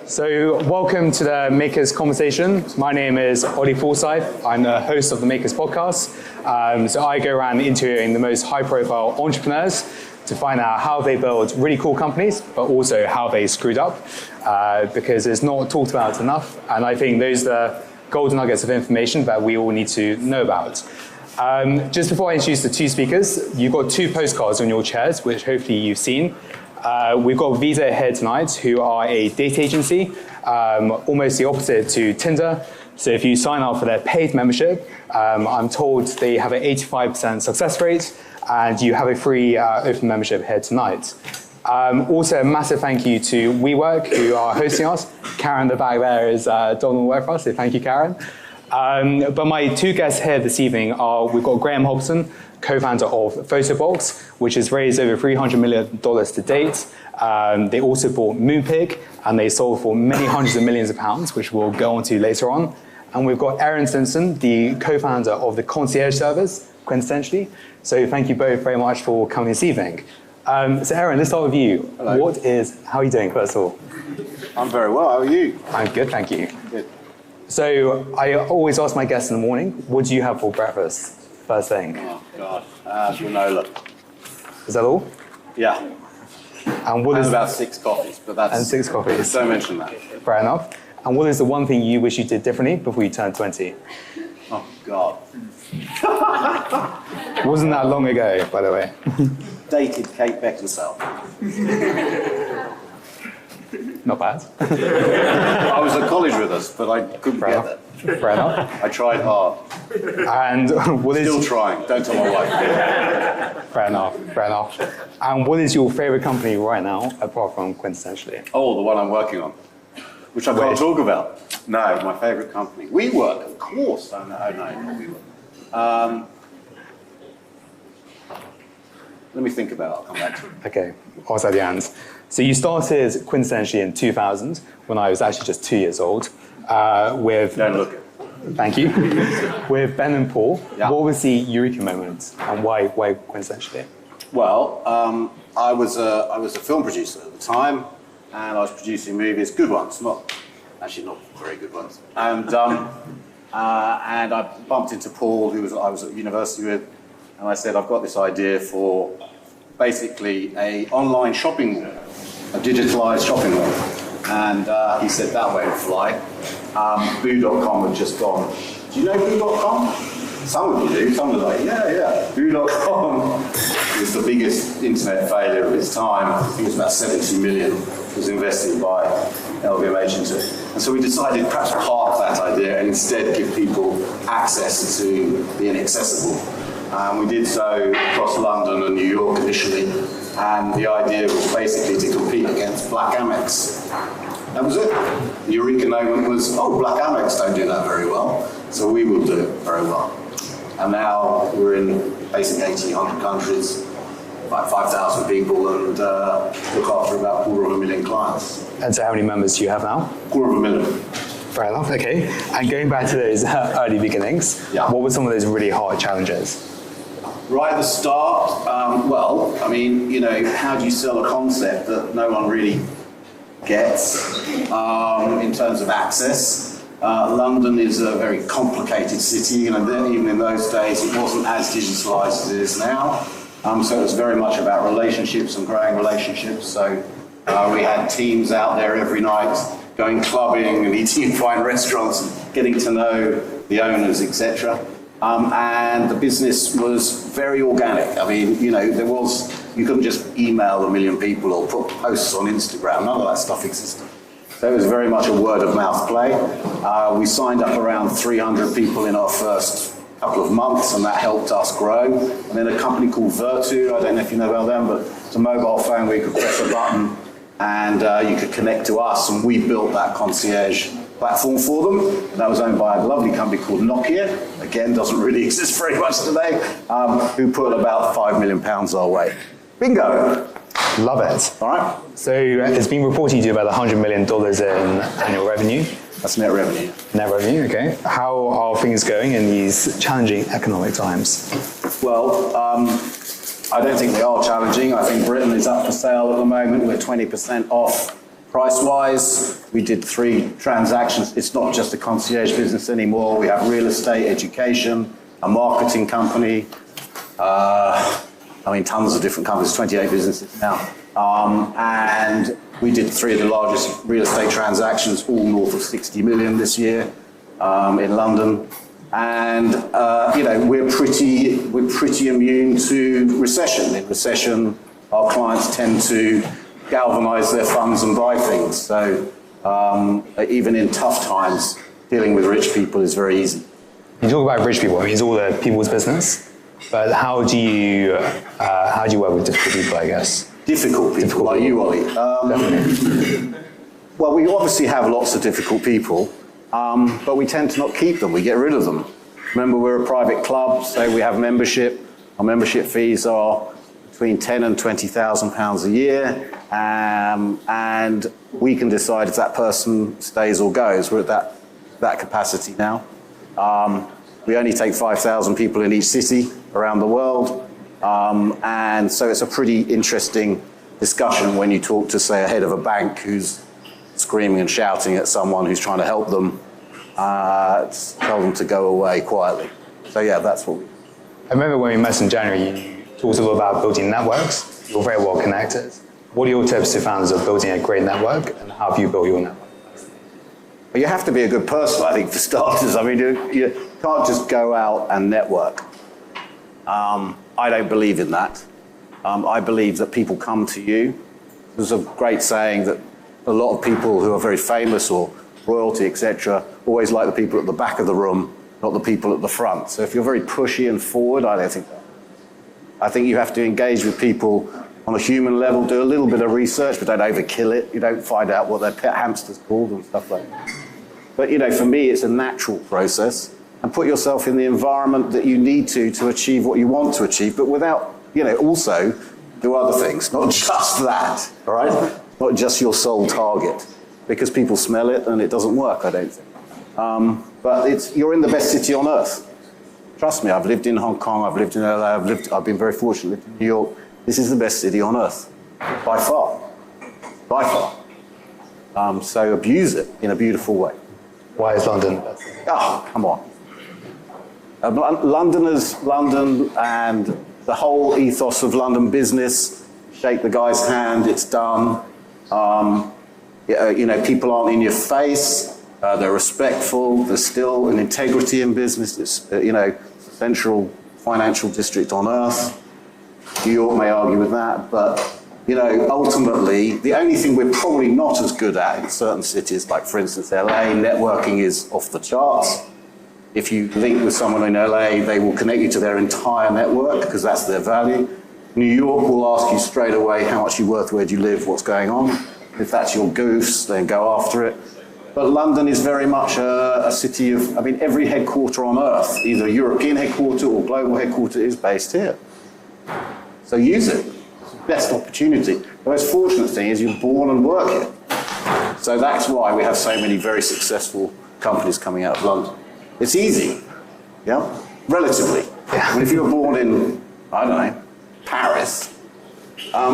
So welcome to the Makers Conversation. My name is Ollie Forsyth. I'm the host of the Makers podcast. So I go around interviewing the most high-profile entrepreneurs to find out how they build really cool companies, but also how they screwed up, because it's not talked about enough. And I think those are the golden nuggets of information that we all need to know about. Just before I introduce the two speakers, you've got two postcards on your chairs, which hopefully you've seen. We've got Visa here tonight, who are a data agency, almost the opposite to Tinder. So if you sign up for their paid membership, I'm told they have an 85% success rate, and you have a free open membership here tonight. Also, a massive thank you to WeWork, who are hosting us. Karen in the back there is done work for us, so thank you, Karen. But my two guests here this evening are, we've got Graham Hobson, co-founder of Photobox, which has raised over $300 million to date. They also bought Moonpig, and they sold for many hundreds of millions of pounds, which we'll go on to later on. And we've got Simpson, the co-founder of the concierge service, Quintessentially. So thank you both very much for coming this evening. So Aaron, let's start with you. Hello. How are you doing, first of all? I'm very well, how are you? I'm good, thank you. Good. So I always ask my guests in the morning, what do you have for breakfast, first thing? Oh, God. Granola. Is that all? Yeah. And what is about 6 coffees, but that's... And 6 coffees. Don't mention that. Fair enough. And what is the one thing you wish you did differently before you turned 20? Oh, God. It wasn't that long ago, by the way. Dated Kate Beckinsale. Not bad. I was at college with us, but I couldn't Fair get enough. there. Fair enough. I tried hard. And what is... Still trying. Don't tell my wife. Fair enough. Fair enough. And what is your favorite company right now, apart from Quintessentially? Oh, the one I'm working on, which I can't talk about. No, my favorite company. WeWork, of course. Oh, no, not WeWork. Let me think about it. I'll come back to it. Okay, outside the hands. So you started Quintessentially in 2000, when I was actually just 2 years old, with... Don't look it. Thank you. With Ben and Paul. Yeah. What was the eureka moment, and why Quintessentially? Well, I was a film producer at the time, and I was producing movies, good ones, not very good ones. And I bumped into Paul, I was at university with, and I said, I've got this idea for basically a online shopping mall, a digitalized shopping mall. And he said, that won't fly. Boo.com had just gone. Do you know Boo.com? Some of you do, some are like, yeah. Boo.com was the biggest internet failure of its time. I think it was about 70 million was invested by LVMH. And so we decided perhaps park that idea and instead give people access to the inaccessible. We did so across London and New York initially, and the idea was basically to compete against Black Amex. That was it. The eureka moment was, Black Amex don't do that very well, so we will do it very well. And now we're in basically 1,800 countries, about 5,000 people, and look after about 250,000 clients. And so how many members do you have now? 250,000. Fair enough, okay. And going back to those early beginnings, what were some of those really hard challenges? Right at the start, how do you sell a concept that no one really gets in terms of access? London is a very complicated city, and even in those days it wasn't as digitalized as it is now. So it was very much about relationships and growing relationships. So we had teams out there every night going clubbing and eating in fine restaurants and getting to know the owners, etc. And the business was very organic. I mean, you couldn't just email 1 million people or put posts on Instagram. None of that stuff existed. So it was very much a word of mouth play. We signed up around 300 people in our first couple of months, and that helped us grow. And then a company called Virtu, I don't know if you know about them, but it's a mobile phone where you could press a button and you could connect to us, and we built that concierge platform for them. That was owned by a lovely company called Nokia, again, doesn't really exist very much today, who put about £5 million our way. Bingo! Love it. All right. So it's been reported you do about $100 million in annual revenue. That's net revenue. Net revenue, okay. How are things going in these challenging economic times? Well, I don't think they are challenging. I think Britain is up for sale at the moment. We're 20% off Price-wise, we did 3 transactions. It's not just a concierge business anymore. We have real estate, education, a marketing company. Tons of different companies, 28 businesses now. And we did 3 of the largest real estate transactions, all north of 60 million this year in London. And we're pretty immune to recession. In recession, our clients tend to galvanize their funds and buy things. So even in tough times, dealing with rich people is very easy. You talk about rich people, it's all the people's business. But how do you work with difficult people, I guess? Difficult people, like you, Ollie. Well, we obviously have lots of difficult people, but we tend to not keep them. We get rid of them. Remember, we're a private club, so we have membership. Our membership fees are between £10,000 and £20,000 a year, and we can decide if that person stays or goes. We're at that capacity now. We only take 5,000 people in each city around the world. And so it's a pretty interesting discussion when you talk to, say, a head of a bank who's screaming and shouting at someone who's trying to help them, tell them to go away quietly. So yeah, that's what we do. I remember when we met in January, you talked a lot about building networks. You're very well connected. What are your tips to founders of building a great network, and how have you built your network? Well, you have to be a good person, I think, for starters. I mean, you can't just go out and network. I don't believe in that. I believe that people come to you. There's a great saying that a lot of people who are very famous or royalty, etc., always like the people at the back of the room, not the people at the front. So if you're very pushy and forward, I don't think that. I think you have to engage with people on a human level, do a little bit of research, but don't overkill it. You don't find out what their pet hamster's called and stuff like that. But, for me, it's a natural process. And put yourself in the environment that you need to achieve what you want to achieve, but without, also do other things, not just that, all right? Not just your sole target, because people smell it and it doesn't work, I don't think. But you're in the best city on earth. Trust me, I've lived in Hong Kong, I've lived in LA, I've been very fortunate, lived in New York. This is the best city on earth, by far, by far. So abuse it in a beautiful way. Why is London? Oh, come on. London and the whole ethos of London business, shake the guy's hand, it's done. People aren't in your face, they're respectful, there's still an integrity in business. It's central financial district on earth. New York may argue with that, but ultimately, the only thing we're probably not as good at in certain cities, like for instance LA, networking is off the charts. If you link with someone in LA, they will connect you to their entire network because that's their value. New York will ask you straight away how much you're worth, where do you live, what's going on. If that's your goose, then go after it. But London is very much a city of, every headquarter on earth, either a European headquarter or global headquarter, is based here. So use it. It's the best opportunity. The most fortunate thing is you're born and work here. So that's why we have so many very successful companies coming out of London. It's easy, yeah, relatively. Yeah. If you were born in, I don't know, Paris,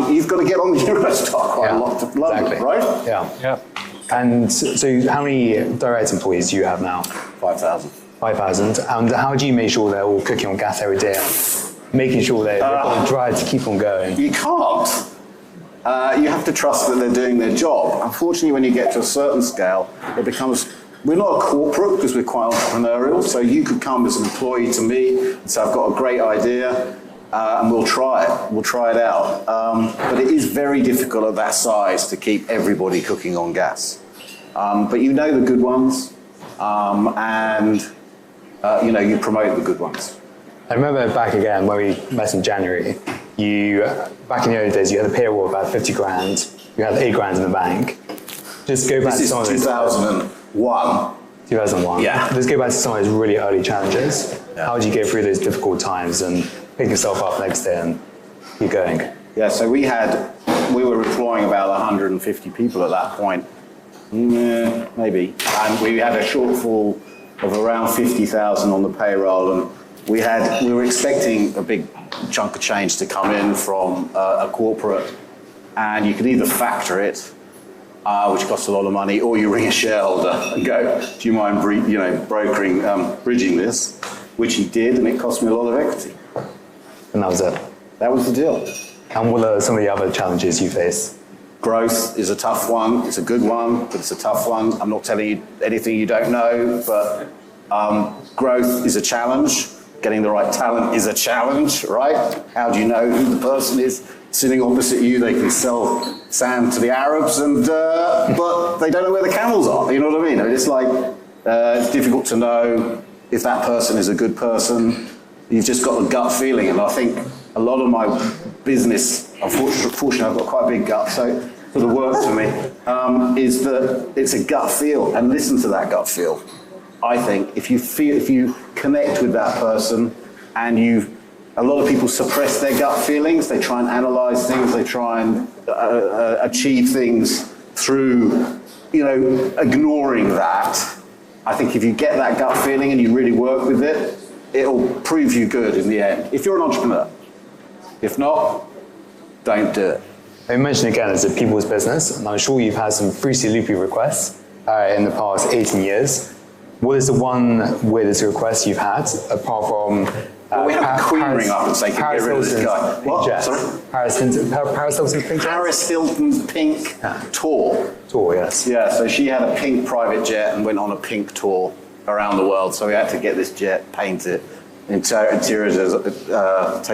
you've got to get on the Eurostar quite a lot to London, exactly. Right? Yeah. And so how many direct employees do you have now? 5,000. 5,000. And how do you make sure they're all cooking on gas every day and making sure they've got a drive to keep on going? You can't. You have to trust that they're doing their job. Unfortunately, when you get to a certain scale, it becomes... We're not a corporate because we're quite entrepreneurial, so you could come as an employee to me and say, I've got a great idea, and we'll try it. We'll try it out. But it is very difficult at that size to keep everybody cooking on gas. But you know the good ones, and you promote the good ones. I remember back again when we met in January, back in the early days, you had a payroll of about 50 grand, you had 8 grand in the bank. Just go back to some of those. 2001. 2001. Yeah. Let's go back to some of those really early challenges. Yeah. How did you get through those difficult times and pick yourself up next day and keep going? Yeah, so we were employing about 150 people at that point. Maybe. And we had a shortfall of around 50,000 on the payroll, and we were expecting a big chunk of change to come in from a corporate, and you could either factor it which costs a lot of money, or you ring a shareholder and go, do you mind bridging this? Which he did, and it cost me a lot of equity. And that was it. That was the deal. And what are some of the other challenges you face? Growth is a tough one. It's a good one, but it's a tough one. I'm not telling you anything you don't know, but growth is a challenge. Getting the right talent is a challenge, right? How do you know who the person is sitting opposite you? They can sell sand to the Arabs, but they don't know where the camels are. You know what I mean? It's like it's difficult to know if that person is a good person. You've just got a gut feeling, and I think a lot of my business, unfortunately, I've got quite a big gut, so it sort of works for me, is that it's a gut feel, and listen to that gut feel. I think if you connect with that person, and a lot of people suppress their gut feelings, they try and analyze things, they try and achieve things through, ignoring that. I think if you get that gut feeling and you really work with it, it'll prove you good in the end, if you're an entrepreneur. If not, don't do it. You mentioned again, it's a people's business, and I'm sure you've had some Fruity Loopy requests in the past 18 years. What is the one weirdest request you've had, apart from... Well, we have the Queen ring up and say, can you get rid of this guy? What? Sorry? Paris Hilton's pink jet? Paris Hilton's pink tour. Tour, yes. Yeah, so she had a pink private jet and went on a pink tour around the world, so we had to get this jet, paint it, take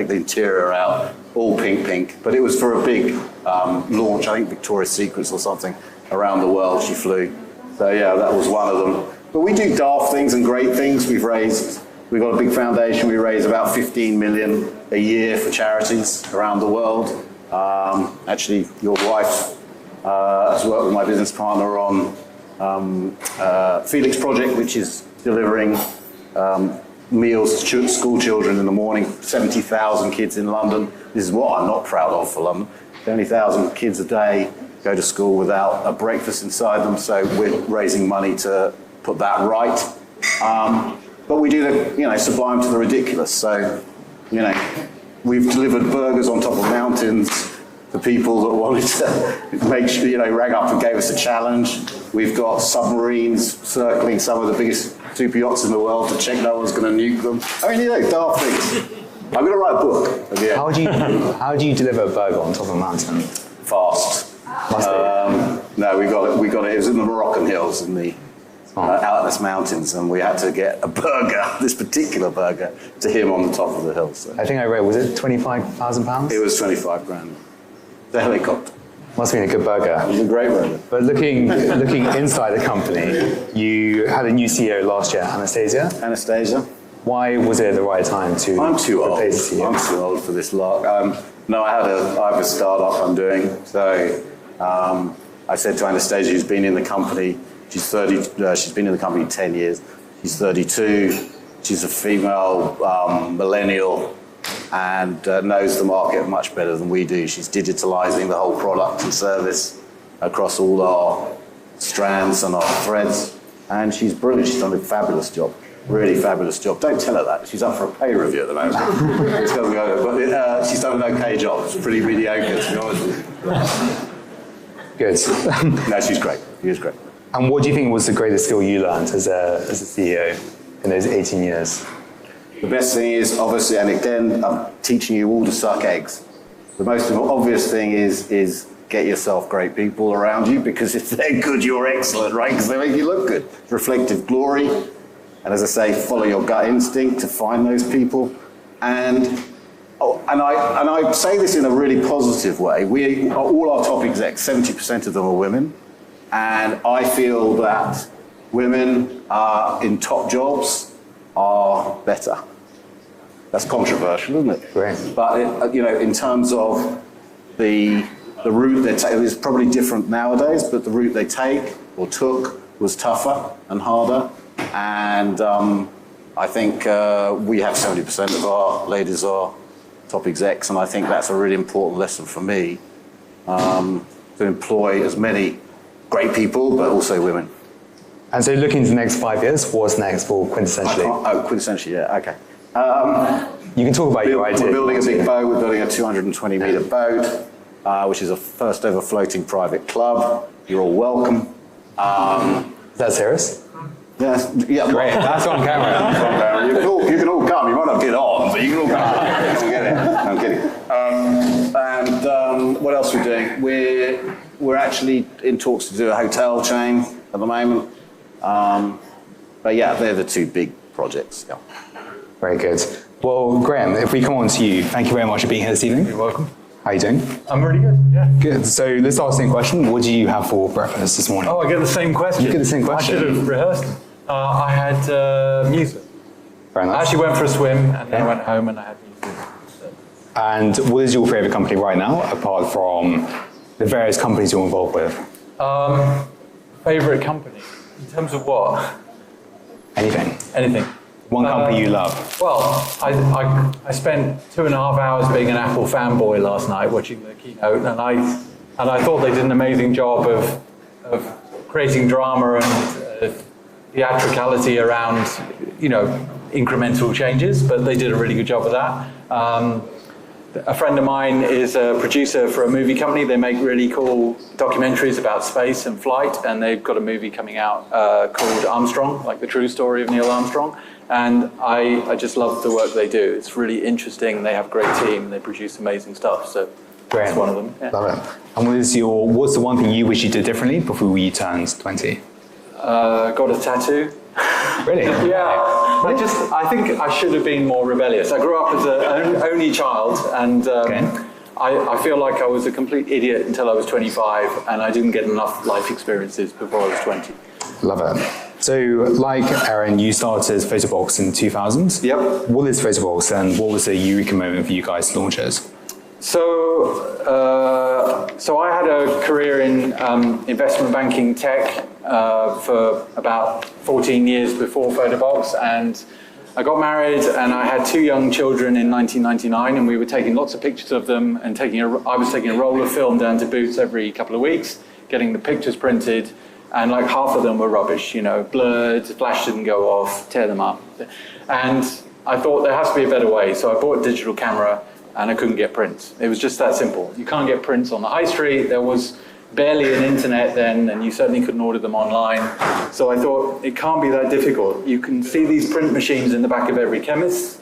the interior out, all pink, but it was for a big launch, I think Victoria's Secrets or something, around the world she flew. So yeah, that was one of them. But we do daft things and great things. We've got a big foundation, we raise about 15 million a year for charities around the world. Actually, your wife has worked with my business partner on Felix Project, which is delivering meals to school children in the morning, 70,000 kids in London. This is what I'm not proud of for London. 70,000 kids a day go to school without a breakfast inside them, so we're raising money to put that right. But we do the sublime to the ridiculous. So, we've delivered burgers on top of mountains for people that wanted to make sure, rang up and gave us a challenge. We've got submarines circling some of the biggest super yachts in the world to check no one's going to nuke them. I mean, daft things. I'm going to write a book. Yeah. How do you deliver a burger on top of a mountain? Fast. No, we got it. It was in the Moroccan hills in the Atlas Mountains, and we had to get a burger, this particular burger, to him on the top of the hill. So. I think I read, was it £25,000? It was 25 grand. The helicopter. Must have been a good burger. It was a great burger. But looking inside the company, you had a new CEO last year, Anastasia. Why was it the right time to replace the CEO? I'm too old for this lark. No, I have a startup I'm doing. So I said to Anastasia, who's been in the company, she's been in the company 10 years. She's 32. She's a female millennial and knows the market much better than we do. She's digitalizing the whole product and service across all our strands and our threads. And she's brilliant. She's done a fabulous job. Really fabulous job. Don't tell her that. She's up for a pay review at the moment. But she's done an okay job. It's pretty mediocre, to be honest with you. Good. No, she's great. She is great. And what do you think was the greatest skill you learned as a CEO in those 18 years? The best thing is, obviously, and again, I'm teaching you all to suck eggs. The most obvious thing is get yourself great people around you, because if they're good, you're excellent, right? Because they make you look good. Reflective glory. And as I say, follow your gut instinct to find those people. And I say this in a really positive way. All our top execs, 70% of them are women. And I feel that women in top jobs are better. That's controversial, isn't it? Great. But in terms of the route they take, it's probably different nowadays, but the route they take or took was tougher and harder. And I think we have 70% of our ladies are top execs, and I think that's a really important lesson for me, to employ as many great people, but also women. And so looking to the next 5 years, what's next for Quintessentially? Quintessentially, yeah, okay. You can talk about your idea. We're building a big boat. We're building a 220-metre boat, which is a first ever floating private club. You're all welcome. Is that serious? Yes, yeah, Great, that's on camera. You can all come. You might not get on, but you can all come. I'm kidding. I'm kidding. What else are we doing? We're actually in talks to do a hotel chain at the moment. But yeah, they're the two big projects. Yeah. Very good. Well, Graham, if we come on to you, thank you very much for being here this evening. You're welcome. How are you doing? I'm really good, yeah. Good. So let's ask the same question. What do you have for breakfast this morning? Oh, I get the same question. You get the same question. I should have rehearsed. I had muesli. Very nice. I actually went for a swim and then I went home and I had muesli. So. And what is your favourite company right now, apart from the various companies you're involved with? Favourite company? In terms of what? Anything. Anything. One company you love. Well, I spent 2.5 hours being an Apple fanboy last night watching the keynote, and I thought they did an amazing job of creating drama and theatricality around, incremental changes, but they did a really good job of that. A friend of mine is a producer for a movie company. They make really cool documentaries about space and flight, and they've got a movie coming out called Armstrong, like the true story of Neil Armstrong. And I just love the work they do. It's really interesting. They have a great team, and they produce amazing stuff. So that's one of them. Yeah. Love it. And what's the one thing you wish you did differently before you turned 20? Got a tattoo. Really? Yeah. I think I should have been more rebellious. I grew up as an only child, and I feel like I was a complete idiot until I was 25, and I didn't get enough life experiences before I was 20. Love it. So, like Aaron, you started Photobox in 2000. Yep. What is Photobox, and what was the eureka moment for you guys to launch it? So I had a career in investment banking tech for about 14 years before Photobox, and I got married and I had 2 young children in 1999, and we were taking lots of pictures of them and I was taking a roll of film down to Boots every couple of weeks, getting the pictures printed, and like half of them were rubbish, blurred, flash didn't go off, tear them up. And I thought there has to be a better way, so I bought a digital camera and I couldn't get prints. It was just that simple. You can't get prints on the high street. There was barely an internet then, and you certainly couldn't order them online. So I thought, it can't be that difficult. You can see these print machines in the back of every chemist.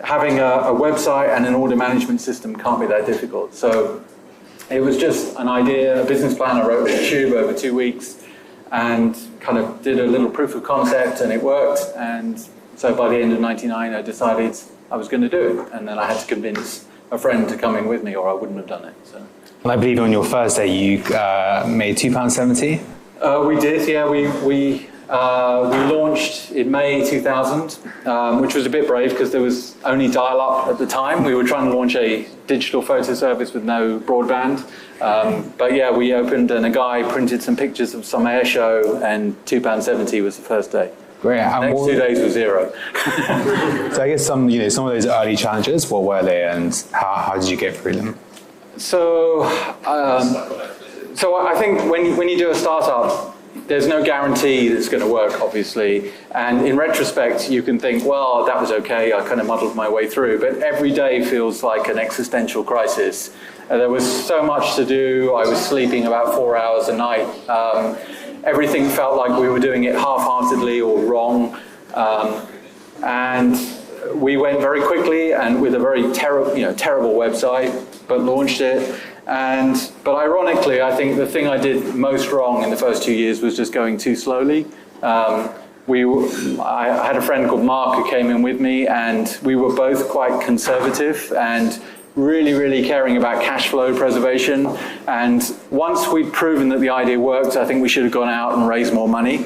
Having a website and an order management system can't be that difficult. So it was just an idea, a business plan I wrote with Tube over 2 weeks, and kind of did a little proof of concept, and it worked. And so by the end of 99, I decided I was going to do it. And then I had to convince a friend to come in with me, or I wouldn't have done it. So. And I believe on your first day you made £2.70? We did, yeah. We launched in May 2000, which was a bit brave because there was only dial-up at the time. We were trying to launch a digital photo service with no broadband. But yeah, we opened and a guy printed some pictures of some air show, and £2.70 was the first day. Great. And next 2 days were 0. So I guess some of those early challenges, what were they, and how did you get through them? So I think when you do a startup, there's no guarantee that it's going to work, obviously. And in retrospect, you can think, well, that was okay. I kind of muddled my way through. But every day feels like an existential crisis. There was so much to do. I was sleeping about 4 hours a night. Everything felt like we were doing it half-heartedly or wrong. And we went very quickly and with a very terrible website, but launched it. But ironically, I think the thing I did most wrong in the first 2 years was just going too slowly. I had a friend called Mark who came in with me, and we were both quite conservative and really, really caring about cash flow preservation. And once we'd proven that the idea worked, I think we should have gone out and raised more money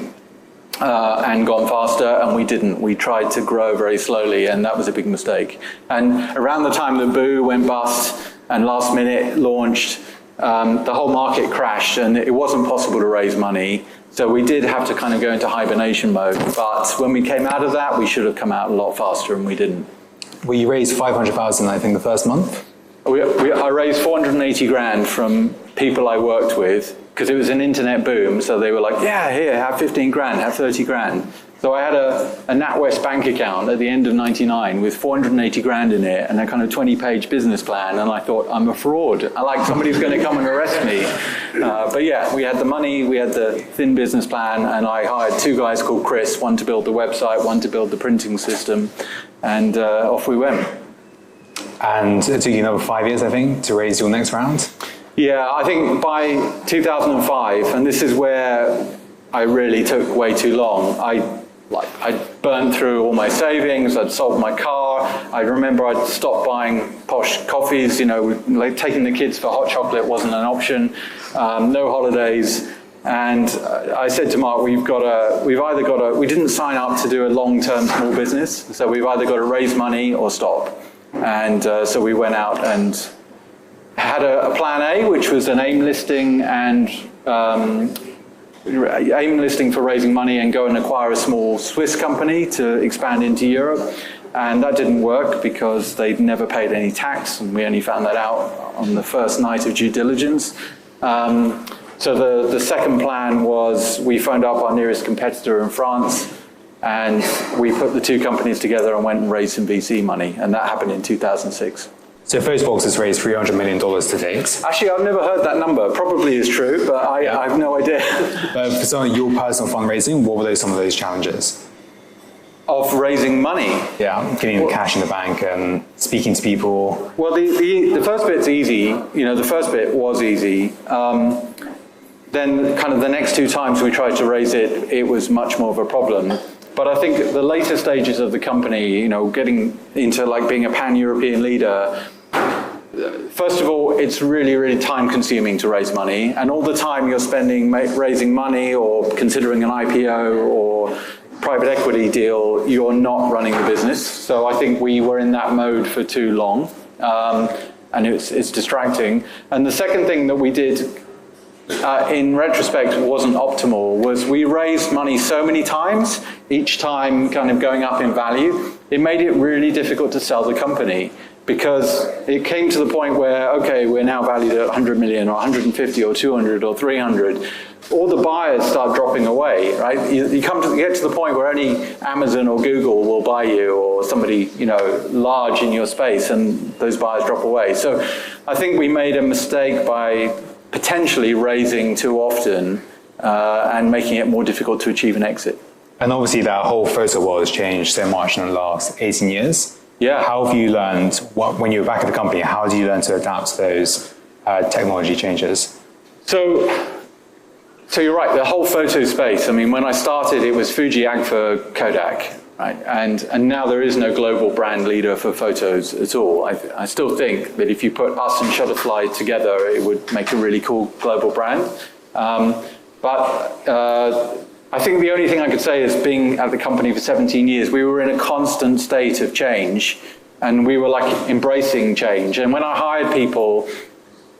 and gone faster, and we didn't. We tried to grow very slowly, and that was a big mistake. And around the time that Boo went bust and last minute launched, the whole market crashed, and it wasn't possible to raise money. So we did have to kind of go into hibernation mode. But when we came out of that, we should have come out a lot faster, and we didn't. Well, you raised 500,000, I think, the first month? I raised 480 grand from people I worked with, because it was an internet boom. So they were like, yeah, here, have 15 grand, have 30 grand. So I had a NatWest bank account at the end of 99 with 480 grand in it and a kind of 20-page business plan. And I thought, I'm a fraud. I like somebody's going to come and arrest me. But yeah, we had the money, we had the thin business plan, and I hired 2 guys called Chris, one to build the website, one to build the printing system, and off we went. And it took you another 5 years, I think, to raise your next round? Yeah, I think by 2005, and this is where I really took way too long, I'd burned through all my savings, I'd sold my car, I remember I'd stopped buying posh coffees, like taking the kids for hot chocolate wasn't an option, no holidays, and I said to Mark, we didn't sign up to do a long-term small business, so we've either got to raise money or stop. And so we went out and had a plan A, which was an AIM listing and AIM listing for raising money and go and acquire a small Swiss company to expand into Europe. And that didn't work because they'd never paid any tax, and we only found that out on the first night of due diligence. So the second plan was we phoned up our nearest competitor in France, and we put the 2 companies together and went and raised some VC money, and that happened in 2006. So Photobox has raised $300 million to date. Actually, I've never heard that number. Probably is true, but I have no idea. But for some of your personal fundraising, what were some of those challenges? Of raising money? Yeah, getting the cash in the bank and speaking to people. Well, the first bit's easy. The first bit was easy. Then kind of the next 2 times we tried to raise it, it was much more of a problem. But I think the later stages of the company, getting into like being a pan-European leader, first of all, it's really, really time-consuming to raise money, and all the time you're spending raising money or considering an IPO or private equity deal, you're not running the business. So I think we were in that mode for too long, and it's distracting. And the second thing that we did, in retrospect, wasn't optimal, was we raised money so many times, each time kind of going up in value, it made it really difficult to sell the company. Because it came to the point where, okay, we're now valued at 100 million or 150 or 200 or 300. All the buyers start dropping away, right? You get to the point where only Amazon or Google will buy you, or somebody, large in your space, and those buyers drop away. So I think we made a mistake by potentially raising too often and making it more difficult to achieve an exit. And obviously that whole photo world has changed so much in the last 18 years. Yeah. How have you learned, when you were back at the company, how do you learn to adapt to those technology changes? So you're right, the whole photo space, I mean, when I started, it was Fuji, Agfa, Kodak, right? And now there is no global brand leader for photos at all. I still think that if you put us and Shutterfly together, it would make a really cool global brand. But I think the only thing I could say is, being at the company for 17 years, we were in a constant state of change, and we were like embracing change. And when I hired people,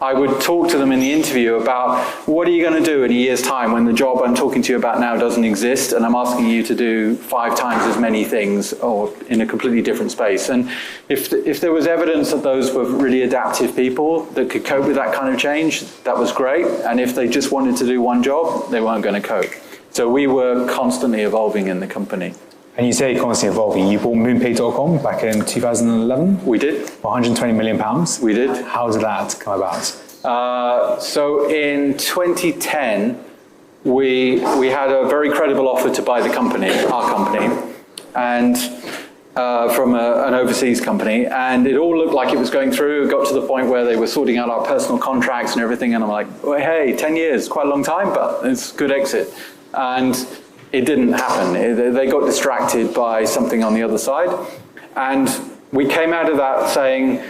I would talk to them in the interview about, what are you going to do in a year's time when the job I'm talking to you about now doesn't exist, and I'm asking you to do 5 times as many things or in a completely different space. And if there was evidence that those were really adaptive people that could cope with that kind of change, that was great. And if they just wanted to do one job, they weren't going to cope. So we were constantly evolving in the company. And you say constantly evolving. You bought Moonpay.com back in 2011? We did. For 120 million pounds? We did. How did that come about? So in 2010, we had a very credible offer to buy the company, our company, and from an overseas company, and it all looked like it was going through. It got to the point where they were sorting out our personal contracts and everything, and I'm like, well, hey, 10 years, quite a long time, but it's a good exit. And it didn't happen. They got distracted by something on the other side. And we came out of that saying,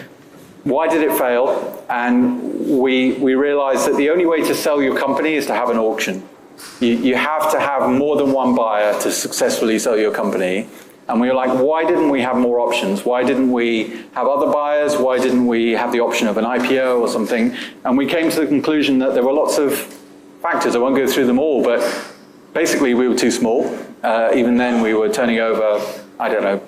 why did it fail? And we realized that the only way to sell your company is to have an auction. You have to have more than one buyer to successfully sell your company. And we were like, why didn't we have more options? Why didn't we have other buyers? Why didn't we have the option of an IPO or something? And we came to the conclusion that there were lots of factors. I won't go through them all, but basically we were too small. Even then we were turning over, I don't know,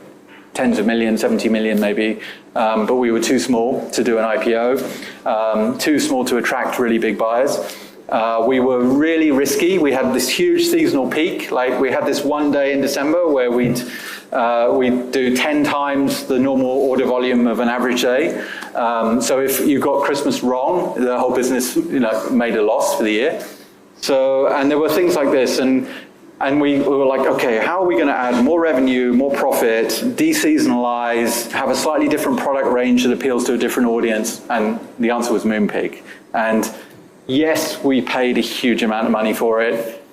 tens of millions, 70 million maybe, but we were too small to do an IPO, too small to attract really big buyers. We were really risky. We had this huge seasonal peak. Like we had this one day in December where we'd do 10 times the normal order volume of an average day. So if you got Christmas wrong, the whole business, made a loss for the year. So, and there were things like this, and we were like, okay, how are we going to add more revenue, more profit, deseasonalize, have a slightly different product range that appeals to a different audience? And the answer was Moonpig. And yes, we paid a huge amount of money for it.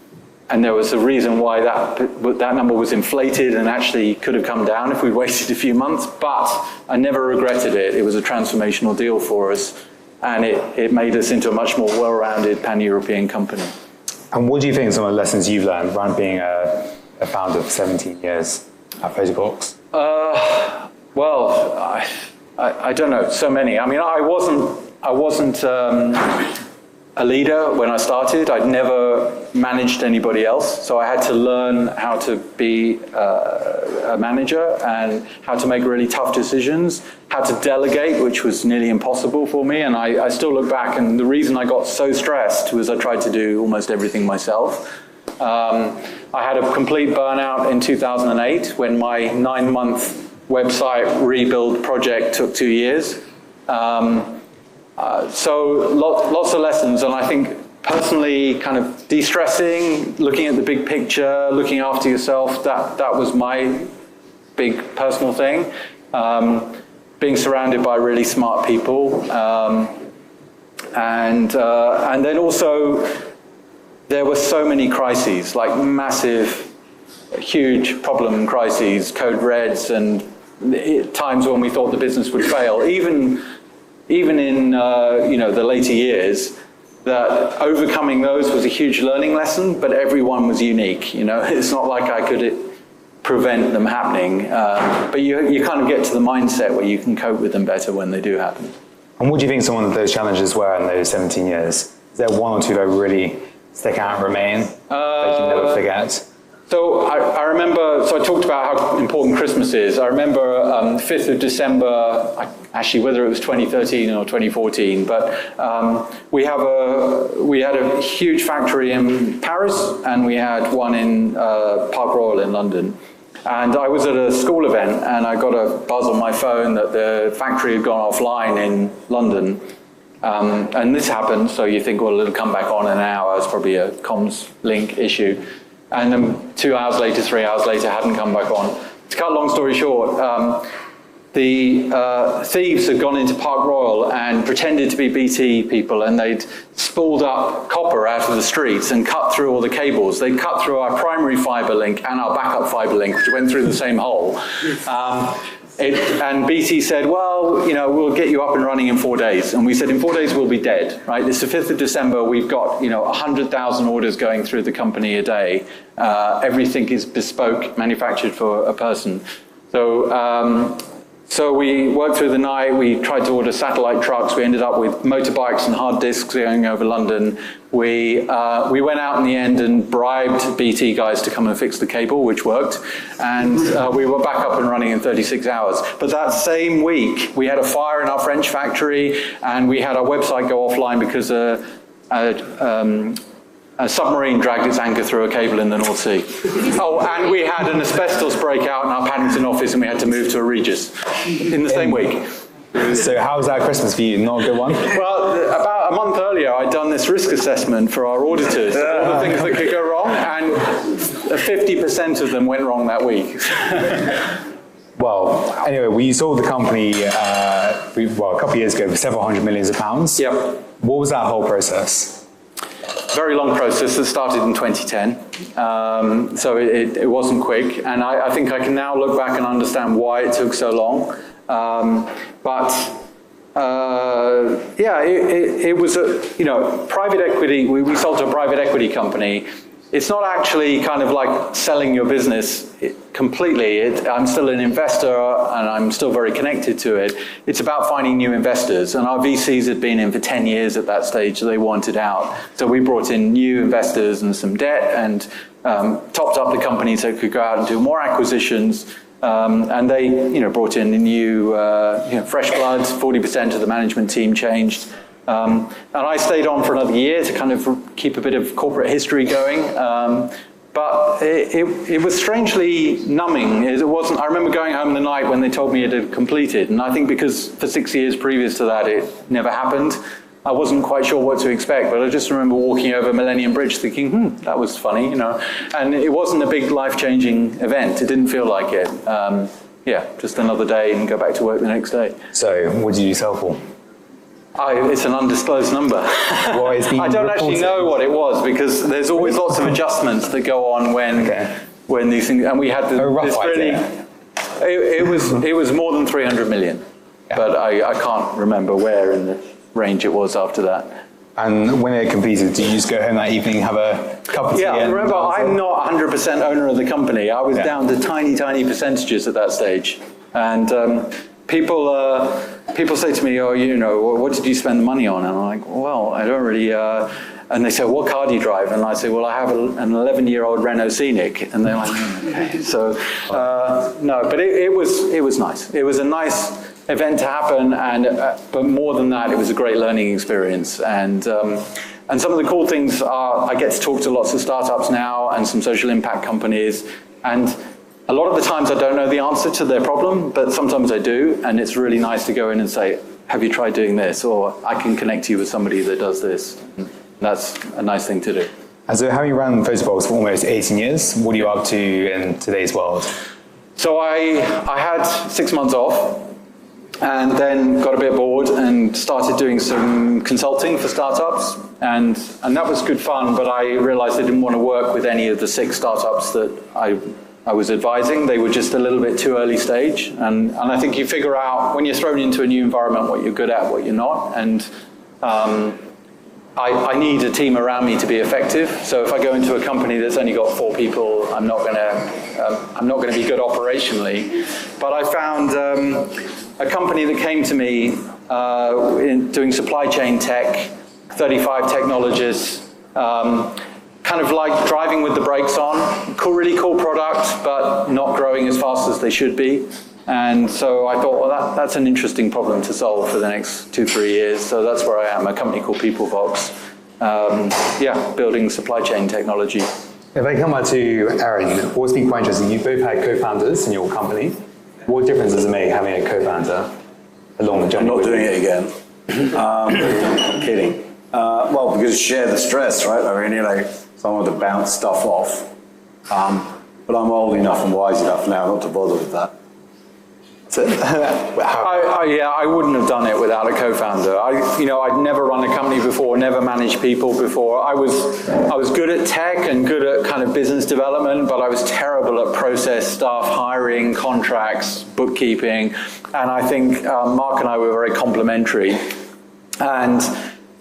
And there was a reason why that number was inflated and actually could have come down if we'd waited a few months. But I never regretted it. It was a transformational deal for us. And it made us into a much more well-rounded pan-European company. And what do you think are some of the lessons you've learned around being a founder for 17 years at Photobox? Well, I don't know, so many. I mean, I wasn't a leader when I started. I'd never managed anybody else, so I had to learn how to be a manager and how to make really tough decisions, how to delegate, which was nearly impossible for me. And I still look back, and the reason I got so stressed was I tried to do almost everything myself. I had a complete burnout in 2008 when my 9-month website rebuild project took 2 years. So lots of lessons, and I think personally kind of de-stressing, looking at the big picture, looking after yourself, that was my big personal thing. Being surrounded by really smart people. And then also there were so many crises, like massive, huge problem crises, code reds, and times when we thought the business would fail. Even in the later years, that overcoming those was a huge learning lesson, but everyone was unique. It's not like I could prevent them happening, but you kind of get to the mindset where you can cope with them better when they do happen. And what do you think some of those challenges were in those 17 years? Is there one or two that really stick out and remain that you never forget? So I remember, so I talked about how important Christmas is. I remember 5th of December, actually whether it was 2013 or 2014, but we had a huge factory in Paris and we had one in Park Royal in London. And I was at a school event and I got a buzz on my phone that the factory had gone offline in London. And this happened, so you think, well, it'll come back on in an hour. It's probably a comms link issue. And then 2 hours later, 3 hours later, hadn't come back on. To cut a long story short, the thieves had gone into Park Royal and pretended to be BT people, and they'd spooled up copper out of the streets and cut through all the cables. They cut through our primary fiber link and our backup fiber link, which went through the same hole. And BT said, well, we'll get you up and running in 4 days. And we said, in 4 days, we'll be dead, right? It's the 5th of December. We've got, 100,000 orders going through the company a day. Everything is bespoke, manufactured for a person. So we worked through the night. We tried to order satellite trucks. We ended up with motorbikes and hard disks going over London. We went out in the end and bribed BT guys to come and fix the cable, which worked. And we were back up and running in 36 hours. But that same week, we had a fire in our French factory, and we had our website go offline because a submarine dragged its anchor through a cable in the North Sea. Oh, and we had an asbestos breakout in our Paddington office, and we had to move to a Regis in the same week. So how was that Christmas for you? Not a good one? Well, about a month earlier, I'd done this risk assessment for our auditors, all the things that could go wrong, and 50% of them went wrong that week. Well, anyway, we sold the company a couple of years ago for several hundred millions of pounds. Yep. What was that whole process? Very long process that started in 2010, so it wasn't quick, and I think I can now look back and understand why it took so long. It was private equity. We sold to a private equity company. It's not actually kind of like selling your business completely. I'm still an investor and I'm still very connected to it. It's about finding new investors. And our VCs had been in for 10 years at that stage, so they wanted out. So we brought in new investors and some debt and topped up the company so it could go out and do more acquisitions. And they brought in new fresh blood. 40% of the management team changed. And I stayed on for another year to kind of keep a bit of corporate history going. But it was strangely numbing. It wasn't. I remember going home the night when they told me it had completed, and I think because for 6 years previous to that it never happened, I wasn't quite sure what to expect. But I just remember walking over Millennium Bridge thinking, that was funny, you know. And it wasn't a big life-changing event. It didn't feel like it. Yeah, just another day and go back to work the next day. So, what did you sell for? It's an undisclosed number. Well, it's been I don't actually know what it was because there's always lots of adjustments that go on when these things. And we had a rough this really. Idea. It was more than 300 million, but I can't remember where in the range it was after that. And when it completed, did you just go home that evening, have a cup of tea? Yeah, remember, I'm not 100% owner of the company. I was down to tiny percentages at that stage. And people say to me, oh, you know, what did you spend the money on? And I'm like, well, I don't really... and they say, what car do you drive? And I say, well, I have an 11-year-old Renault Scenic. And they're like, okay. So, no, but it was nice. It was a nice event to happen, but more than that, it was a great learning experience. And some of the cool things are I get to talk to lots of startups now and some social impact companies. And a lot of the times I don't know the answer to their problem, but sometimes I do. And it's really nice to go in and say, have you tried doing this? Or I can connect you with somebody that does this. And that's a nice thing to do. And so having run Photobox for almost 18 years, what are you up to in today's world? So I had 6 months off and then got a bit bored and started doing some consulting for startups. And that was good fun, but I realized I didn't want to work with any of the 6 startups that I was advising. They were just a little bit too early stage. And I think you figure out when you're thrown into a new environment what you're good at, what you're not. And I need a team around me to be effective. So if I go into a company that's only got 4 people, I'm not going to be good operationally. But I found a company that came to me in doing supply chain tech, 35 technologists, kind of like driving with the brakes on. Really cool product, but not growing as fast as they should be. And so I thought, well, that's an interesting problem to solve for the next 2-3 years. So that's where I am, a company called Photobox. Building supply chain technology. If I come back to Aaron, what's been quite interesting, you both had co-founders in your company. What difference does it make having a co-founder along the journey? I'm not doing it again. I'm kidding. Well, because you share the stress, right? I mean, you know, someone to bounce stuff off. But I'm old enough and wise enough now not to bother with that. I wouldn't have done it without a co-founder. I'd never run a company before, never managed people before. I was good at tech and good at kind of business development, but I was terrible at process stuff, hiring, contracts, bookkeeping. And I think Mark and I were very complementary. And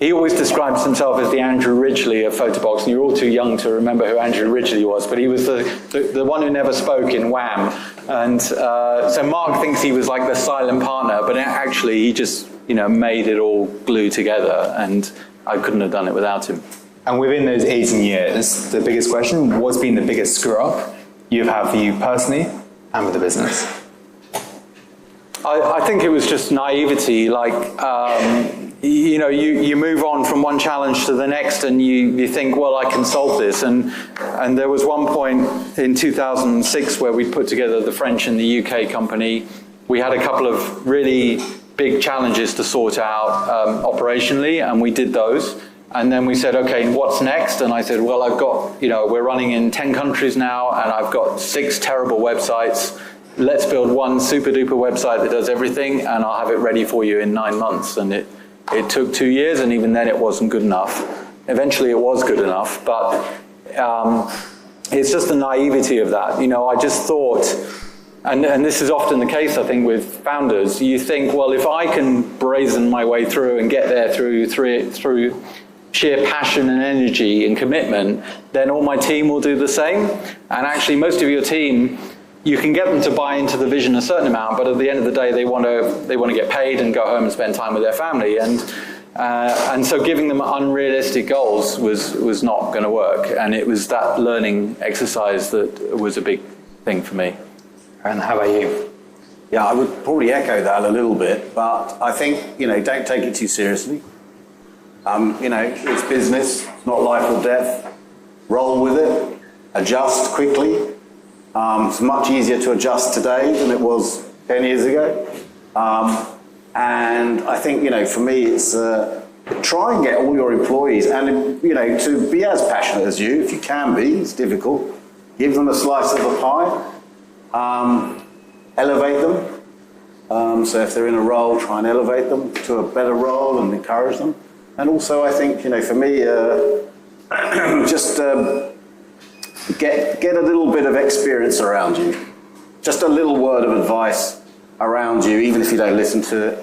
he always describes himself as the Andrew Ridgeley of Photobox, and you're all too young to remember who Andrew Ridgeley was, but he was the one who never spoke in Wham. And so Mark thinks he was like the silent partner, but actually he just made it all glue together, and I couldn't have done it without him. And within those 18 years, the biggest question, what's been the biggest screw-up you've had for you personally and with the business? I think it was just naivety, you move on from one challenge to the next and you think, well, I can solve this. And there was one point in 2006 where we put together the French and the UK company. We had a couple of really big challenges to sort out operationally, and we did those. And then we said, okay, what's next? And I said, well, I've got, we're running in 10 countries now, and I've got 6 terrible websites. Let's build one super duper website that does everything, and I'll have it ready for you in 9 months. And it took 2 years, and even then it wasn't good enough. Eventually it was good enough, but it's just the naivety of that. I just thought, and this is often the case, I think, with founders, you think, well, if I can brazen my way through and get there through sheer passion and energy and commitment, then all my team will do the same. And actually most of your team, you can get them to buy into the vision a certain amount, but at the end of the day, they want to get paid and go home and spend time with their family. And so giving them unrealistic goals was not going to work. And it was that learning exercise that was a big thing for me. And how about you? Yeah, I would probably echo that a little bit, but I think, don't take it too seriously. It's business, it's not life or death. Roll with it, adjust quickly. It's much easier to adjust today than it was 10 years ago. And I think, for me, it's try and get all your employees and, to be as passionate as you, if you can be, it's difficult. Give them a slice of the pie, elevate them. So if they're in a role, try and elevate them to a better role and encourage them. And also, I think, for me, just get a little bit of experience around you. Just a little word of advice around you, even if you don't listen to it.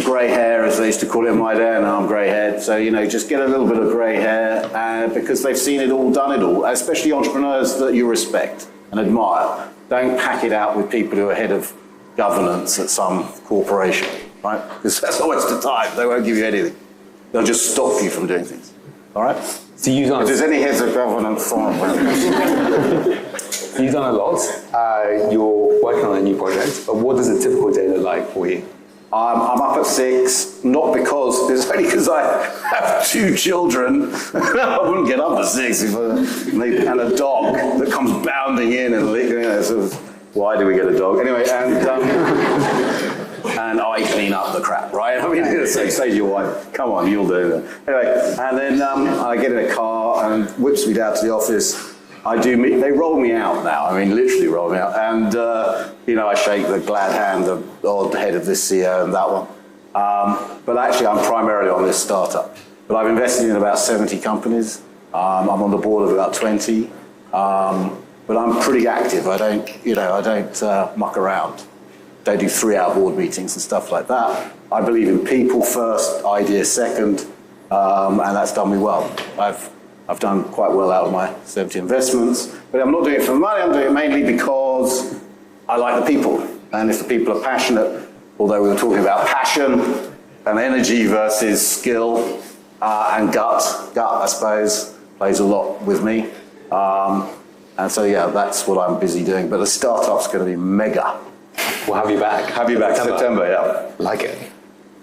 Grey hair, as they used to call it in my day, and I'm grey-haired. So, just get a little bit of grey hair because they've seen it all, done it all, especially entrepreneurs that you respect and admire. Don't pack it out with people who are head of governance at some corporation, right? Because that's a waste of time. They won't give you anything. They'll just stop you from doing things, all right? So if there's any heads of governance, you've done a lot. You're working on a new project, but what does a typical day look like for you? I'm up at 6, not because, it's only because I have 2 children. I wouldn't get up at 6 and a dog that comes bounding in and why do we get a dog? Anyway, and I clean up the crap, right? I mean, say to your wife, come on, you'll do that. Anyway, and then I get in a car and whips me down to the office. They roll me out now, literally roll me out. And, I shake the glad hand of the head of this CEO and that one. But actually, I'm primarily on this startup. But I've invested in about 70 companies. I'm on the board of about 20. But I'm pretty active. I don't muck around. Don't do 3-hour board meetings and stuff like that. I believe in people first, ideas second, and that's done me well. I've done quite well out of my 70 investments, but I'm not doing it for money. I'm doing it mainly because I like the people. And if the people are passionate, although we were talking about passion and energy versus skill and gut, I suppose, plays a lot with me. And so, that's what I'm busy doing. But the startup's going to be mega. We'll have you back. September, yeah. Like it.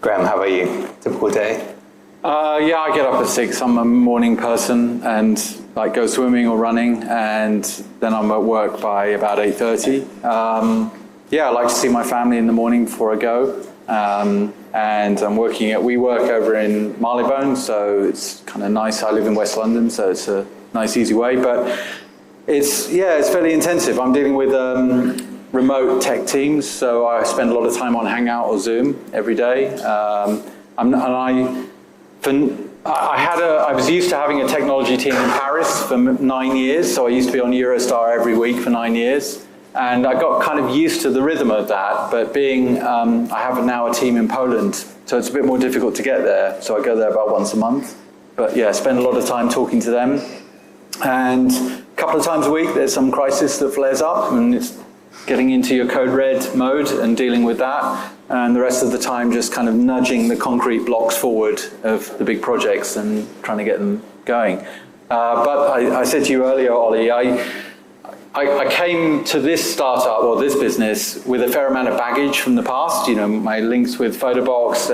Graham, how about you? Typical day? I get up at 6. I'm a morning person and go swimming or running, and then I'm at work by about 8:30. I like to see my family in the morning before I go. And I'm working at WeWork over in Marylebone, so it's kind of nice. I live in West London, so it's a nice, easy way. But it's fairly intensive. I'm dealing with remote tech teams, so I spend a lot of time on Hangout or Zoom every day. I was used to having a technology team in Paris for 9 years, so I used to be on Eurostar every week for 9 years, and I got kind of used to the rhythm of that, but I have now a team in Poland, so it's a bit more difficult to get there, so I go there about once a month, but spend a lot of time talking to them, and a couple of times a week there's some crisis that flares up, and it's getting into your code red mode and dealing with that. And the rest of the time just kind of nudging the concrete blocks forward of the big projects and trying to get them going. But I said to you earlier, Ollie, I came to this startup or this business with a fair amount of baggage from the past. My links with Photobox,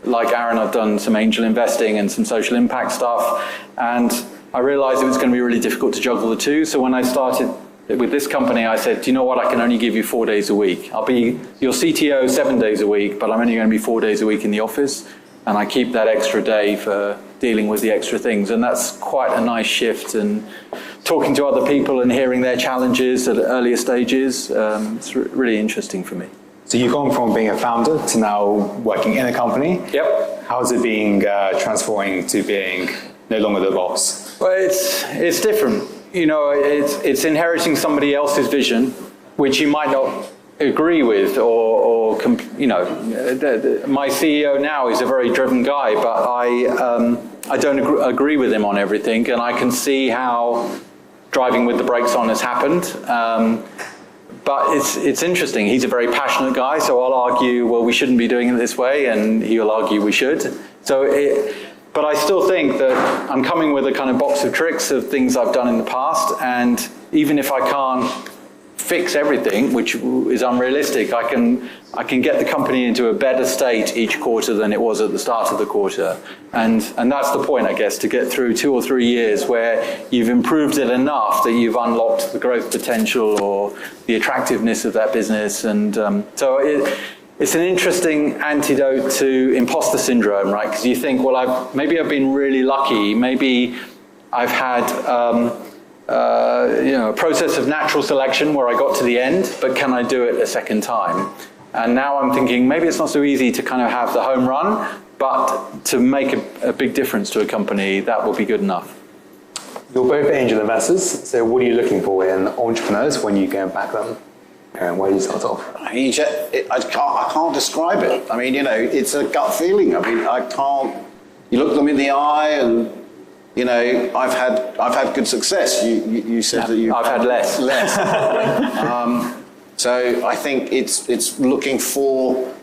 like Aaron, I've done some angel investing and some social impact stuff. And I realized it was going to be really difficult to juggle the two. So when I started with this company, I said, do you know what, I can only give you 4 days a week. I'll be your CTO 7 days a week, but I'm only going to be 4 days a week in the office. And I keep that extra day for dealing with the extra things. And that's quite a nice shift. And talking to other people and hearing their challenges at earlier stages, it's really interesting for me. So you've gone from being a founder to now working in a company. Yep. How's it being transforming to being no longer the boss? Well, it's different. It's inheriting somebody else's vision, which you might not agree with, my CEO now is a very driven guy, but I don't agree with him on everything, and I can see how driving with the brakes on has happened. But it's interesting. He's a very passionate guy, so I'll argue, well, we shouldn't be doing it this way, and he'll argue we should. But I still think that I'm coming with a kind of box of tricks of things I've done in the past, and even if I can't fix everything, which is unrealistic. I can get the company into a better state each quarter than it was at the start of the quarter. And that's the point, I guess, to get through 2 or 3 years where you've improved it enough that you've unlocked the growth potential or the attractiveness of that business. And it's an interesting antidote to imposter syndrome, right? Because you think, well, maybe I've been really lucky. Maybe I've had a process of natural selection where I got to the end, but can I do it a second time? And now I'm thinking maybe it's not so easy to kind of have the home run, but to make a big difference to a company, that will be good enough. You're both angel investors, so what are you looking for in entrepreneurs when you go and back them? And where do you start off? I can't describe it. I mean, it's a gut feeling. I mean, I can't. You look them in the eye, and I've had good success. You said that you. I've had less. So I think it's looking for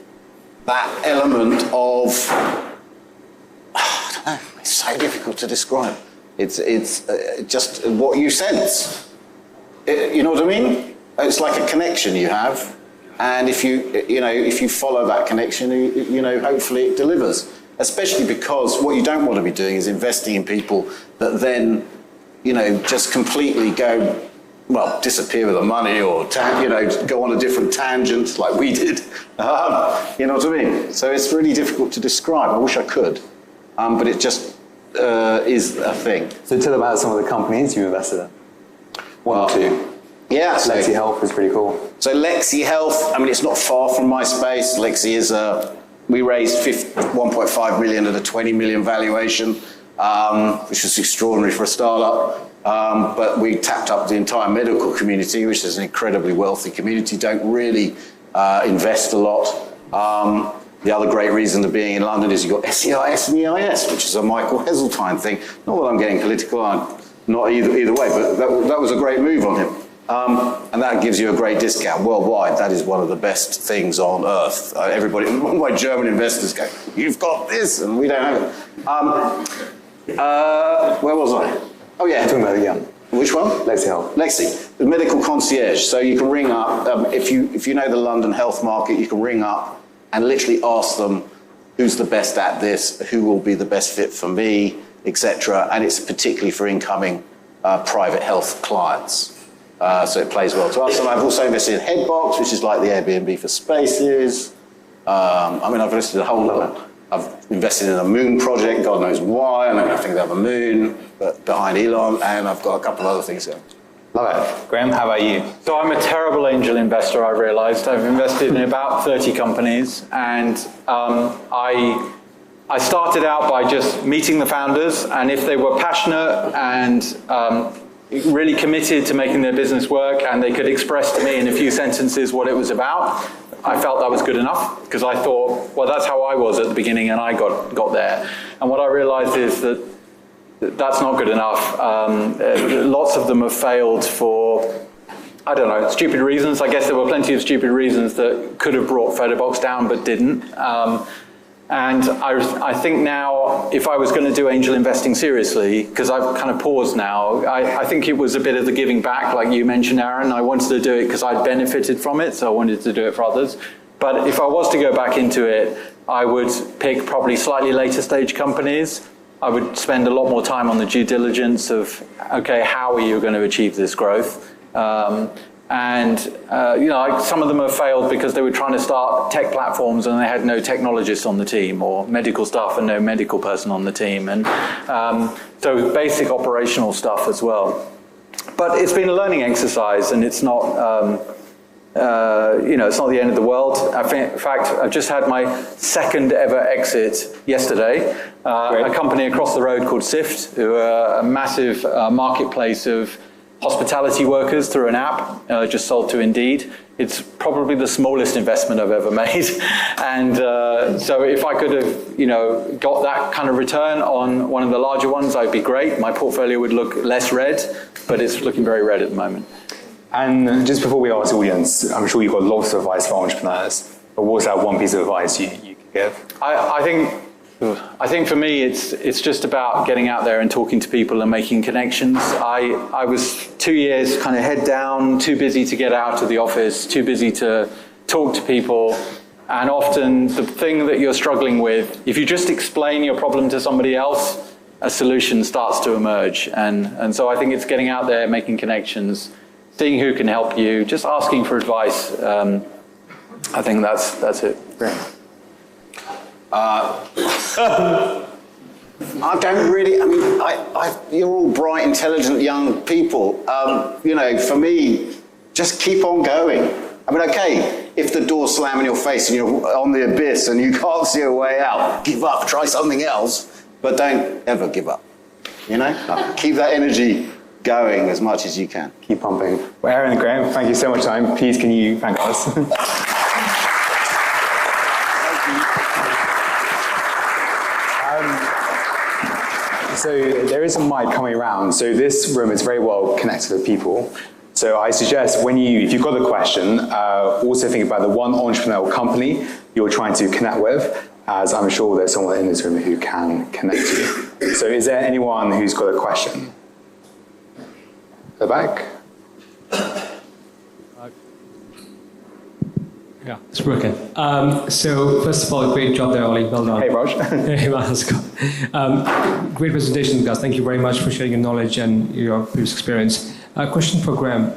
that element of. I don't know. It's so difficult to describe. It's just what you sense. You know what I mean? It's like a connection you have, and if you follow that connection, hopefully it delivers. Especially because what you don't want to be doing is investing in people that then, just completely disappear with the money or go on a different tangent like we did. You know what I mean? So it's really difficult to describe. I wish I could, but it just is a thing. So tell about some of the companies you invested in. One or two. Yeah. Lexi Health is pretty cool. So Lexi Health, I mean, it's not far from my space. Lexi is we raised 1.5 million at a 20 million valuation, which was extraordinary for a startup. But we tapped up the entire medical community, which is an incredibly wealthy community, don't really invest a lot. The other great reason to being in London is you've got SEIS and EIS, which is a Michael Heseltine thing. Not that I'm getting political, I'm not either way, but that was a great move on him. And that gives you a great discount worldwide. That is one of the best things on earth. Everybody, one of my German investors go, "You've got this," and we don't have it. Where was I? Oh yeah. Talking about the Which one? Lexi Health. Lexi, the medical concierge. So you can ring up if you know the London health market. You can ring up and literally ask them who's the best at this, who will be the best fit for me, etc. And it's particularly for incoming private health clients. So it plays well to us. And I've also invested in Headbox, which is like the Airbnb for spaces. I've invested a whole lot. I've invested in a moon project, God knows why. I don't think they have a moon, but behind Elon, and I've got a couple of other things going. Love it. Graham, how about you? So I'm a terrible angel investor, I realized. I've invested in about 30 companies, and I started out by just meeting the founders, and if they were passionate and really committed to making their business work, and they could express to me in a few sentences what it was about, I felt that was good enough, because I thought, well, that's how I was at the beginning, and I got there. And what I realized is that that's not good enough. Lots of them have failed for, I don't know, stupid reasons. I guess there were plenty of stupid reasons that could have brought Photobox down, but didn't. And I think now, if I was going to do angel investing seriously, because I've kind of paused now, I think it was a bit of the giving back, like you mentioned, Aaron. I wanted to do it because I'd benefited from it, so I wanted to do it for others. But if I was to go back into it, I would pick probably slightly later stage companies. I would spend a lot more time on the due diligence of, okay, how are you going to achieve this growth? Some of them have failed because they were trying to start tech platforms and they had no technologists on the team, or medical staff and no medical person on the team. And so basic operational stuff as well. But it's been a learning exercise, and it's not, it's not the end of the world. In fact, I've just had my second ever exit yesterday. A company across the road called Sift, who are a massive marketplace of hospitality workers through an app, just sold to Indeed. It's probably the smallest investment I've ever made. And so if I could have, got that kind of return on one of the larger ones, I'd be great. My portfolio would look less red, but it's looking very red at the moment. And just before we ask the audience, I'm sure you've got lots of advice for entrepreneurs, but what's that one piece of advice you could give? I think I think for me, it's just about getting out there and talking to people and making connections. I was 2 years kind of head down, too busy to get out to the office, too busy to talk to people. And often the thing that you're struggling with, if you just explain your problem to somebody else, a solution starts to emerge. And so I think it's getting out there, making connections, seeing who can help you, just asking for advice. I think that's it. Great. I don't really, I mean, you're all bright, intelligent young people. You know, for me, just keep on going. I mean, okay, if the door's slamming in your face and you're on the abyss and you can't see a way out, give up, try something else, but don't ever give up. You know, keep that energy going as much as you can. Keep pumping. Well, Aaron and Graham, thank you so much for your time. Please, can you thank us? So there is a mic coming around. So this room is very well connected with people. So I suggest if you've got a question, also think about the one entrepreneurial company you're trying to connect with, as I'm sure there's someone in this room who can connect you. So is there anyone who's got a question? At the back? Yeah, it's working. So first of all, great job there, Ollie. Well done. Hey, Raj. Hey, man, how's it going? Great presentation, guys. Thank you very much for sharing your knowledge and your previous experience. A question for Graham.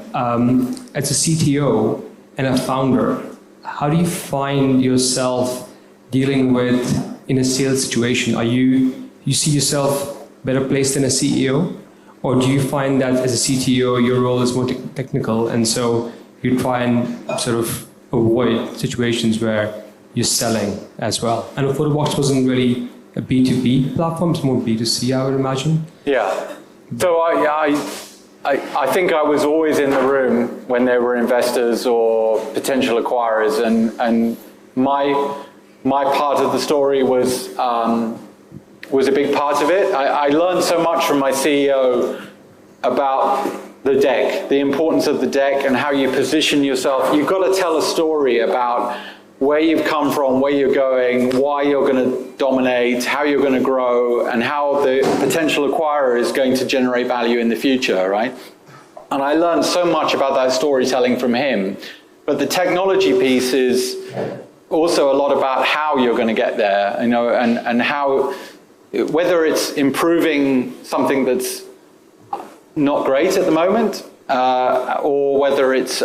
As a CTO and a founder, how do you find yourself dealing with in a sales situation? You see yourself better placed than a CEO? Or do you find that as a CTO, your role is more technical, and so you try and sort of avoid situations where you're selling as well? And Photobox wasn't really a B2B platform, it's more B2C, I would imagine. Yeah. So I think I was always in the room when there were investors or potential acquirers, and my part of the story was a big part of it. I learned so much from my CEO about the deck, the importance of the deck and how you position yourself. You've got to tell a story about where you've come from, where you're going, why you're going to dominate, how you're going to grow, and how the potential acquirer is going to generate value in the future, right? And I learned so much about that storytelling from him. But the technology piece is also a lot about how you're going to get there, you know, and how, whether it's improving something that's not great at the moment, or whether it's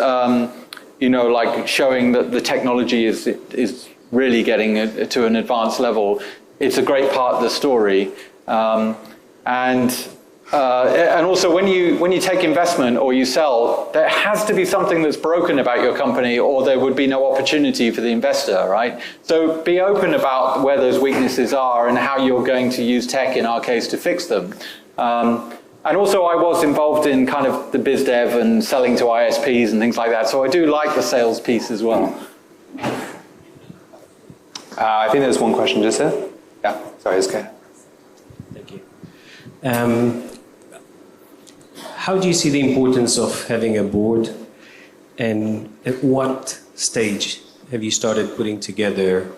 you know, like showing that the technology is really getting to an advanced level. It's a great part of the story, and also when you take investment or you sell, there has to be something that's broken about your company, or there would be no opportunity for the investor, right? So be open about where those weaknesses are and how you're going to use tech, in our case, to fix them. And also I was involved in kind of the biz dev and selling to ISPs and things like that. So I do like the sales piece as well. I think there's one question just here. Yeah, sorry, it's okay. Thank you. How do you see the importance of having a board, and at what stage have you started putting together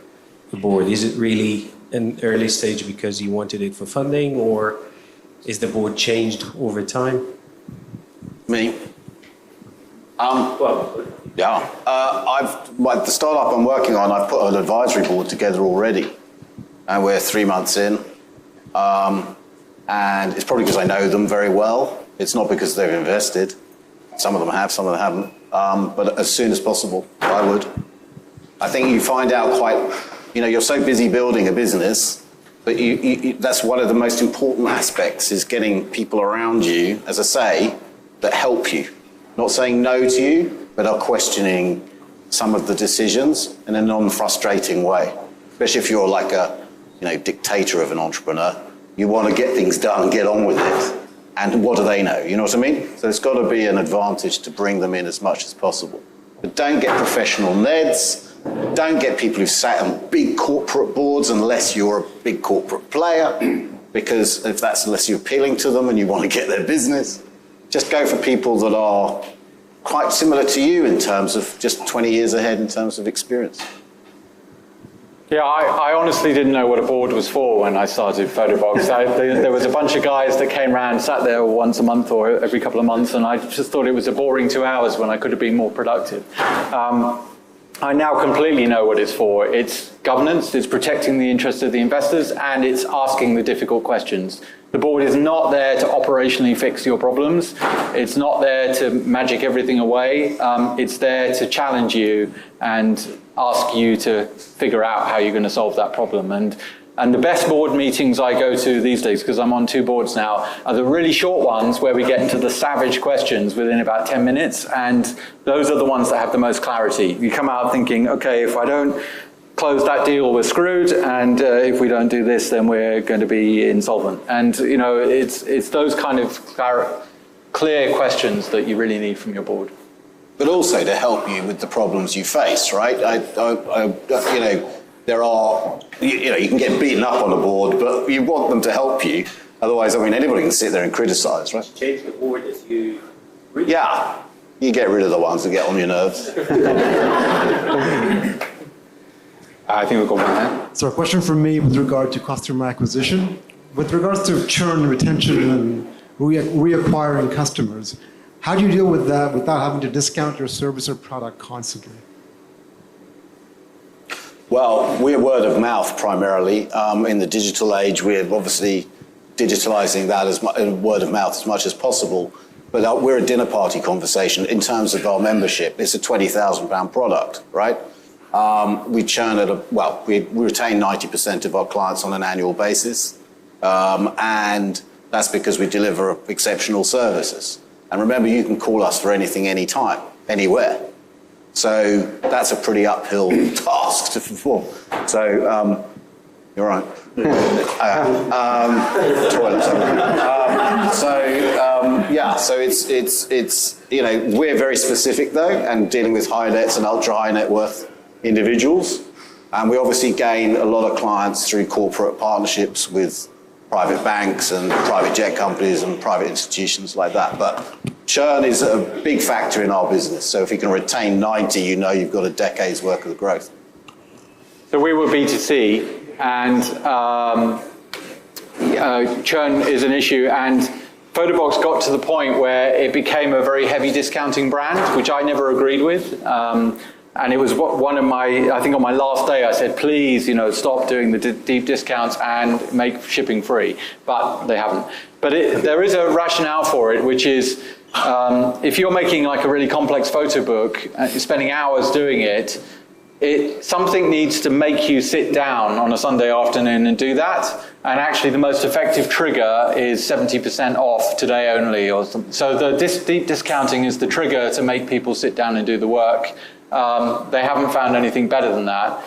a board? Is it really an early stage because you wanted it for funding, or is the board changed over time? Me? Yeah. The startup I'm working on, I've put an advisory board together already, and we're 3 months in. And it's probably because I know them very well. It's not because they've invested. Some of them have, some of them haven't. But as soon as possible, I would. I think you find out you're so busy building a business, but that's one of the most important aspects, is getting people around you, as I say, that help you. Not saying no to you, but are questioning some of the decisions in a non-frustrating way. Especially if you're like a dictator of an entrepreneur. You want to get things done, get on with it. And what do they know? You know what I mean? So it's got to be an advantage to bring them in as much as possible. But don't get professional Neds. Don't get people who sat on big corporate boards unless you're a big corporate player, because unless you're appealing to them and you want to get their business. Just go for people that are quite similar to you in terms of just 20 years ahead in terms of experience. Yeah, I honestly didn't know what a board was for when I started Photobox. There was a bunch of guys that came around, sat there once a month or every couple of months, and I just thought it was a boring 2 hours when I could have been more productive. I now completely know what it's for. It's governance, it's protecting the interests of the investors, and it's asking the difficult questions. The board is not there to operationally fix your problems. It's not there to magic everything away. It's there to challenge you and ask you to figure out how you're going to solve that problem. And the best board meetings I go to these days, because I'm on 2 boards now, are the really short ones where we get into the savage questions within about 10 minutes. And those are the ones that have the most clarity. You come out thinking, okay, if I don't close that deal, we're screwed. And if we don't do this, then we're going to be insolvent. And you know, it's those kind of clear questions that you really need from your board. But also to help you with the problems you face, right? You know, there are, you know, you can get beaten up on a board, but you want them to help you. Otherwise, I mean, anybody can sit there and criticize, right? Change the board as you... Yeah, you get rid of the ones that get on your nerves. I think we've got one there. So a question from me with regard to customer acquisition. With regards to churn, retention, and reacquiring customers, how do you deal with that without having to discount your service or product constantly? Well, we're word of mouth primarily. In the digital age, we're obviously digitalizing that as word of mouth as much as possible. But we're a dinner party conversation in terms of our membership. It's a £20,000 product, right? We churn at we retain 90% of our clients on an annual basis. And that's because we deliver exceptional services. And remember, you can call us for anything, anytime, anywhere. So that's a pretty uphill task to perform. So you're right. So it's you know, we're very specific though, and dealing with high nets and ultra high net worth individuals. And we obviously gain a lot of clients through corporate partnerships with private banks and private jet companies and private institutions like that. But churn is a big factor in our business. So if you can retain 90, you know you've got a decade's worth of growth. So we were B2C, and churn is an issue. And Photobox got to the point where it became a very heavy discounting brand, which I never agreed with. And it was one of my, I think on my last day, I said, please, you know, stop doing the deep discounts and make shipping free. But they haven't. But there is a rationale for it, which is if you're making like a really complex photo book, spending hours doing it, something needs to make you sit down on a Sunday afternoon and do that. And actually the most effective trigger is 70% off today only. Or something. So the deep discounting is the trigger to make people sit down and do the work. They haven't found anything better than that.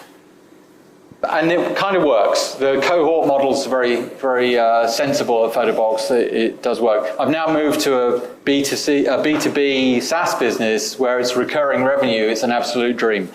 And it kind of works. The cohort model is very, very sensible at Photobox. It does work. I've now moved to a B2B SaaS business where it's recurring revenue. It's an absolute dream.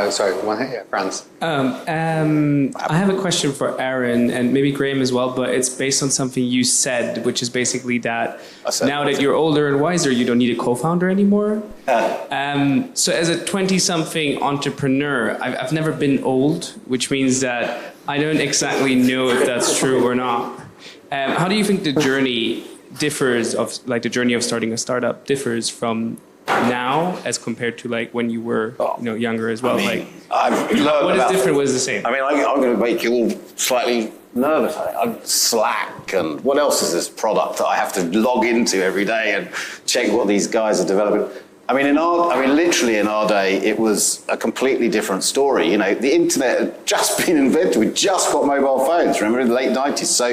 Sorry, one here, yeah, Franz. I have a question for Aaron and maybe Graham as well, but it's based on something you said, which is basically that now that you're older and wiser, you don't need a co-founder anymore. So as a 20-something entrepreneur, I've never been old, which means that I don't exactly know if that's true or not. How do you think the journey differs the journey of starting a startup differs from now as compared to like when you were younger as well? I mean, what is different, what is the same? I mean, I'm going to make you all slightly nervous. I'm Slack, and what else is this product that I have to log into every day and check what these guys are developing? I mean, literally in our day, it was a completely different story. You know, the internet had just been invented. We just got mobile phones, remember, in the late 90s. So,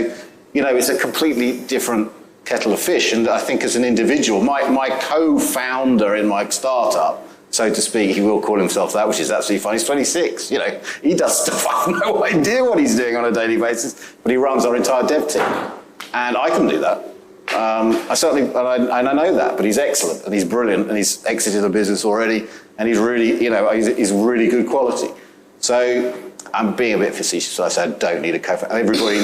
you know, it's a completely different kettle of fish. And I think as an individual, my co-founder in my startup, so to speak, he will call himself that, which is absolutely fine. He's 26, you know, he does stuff. I have no idea what he's doing on a daily basis, but he runs our entire dev team. And I can do that. I know that, but he's excellent and he's brilliant and he's exited the business already and he's really, you know, he's really good quality. So I'm being a bit facetious, so I said, don't need a co-founder. Everybody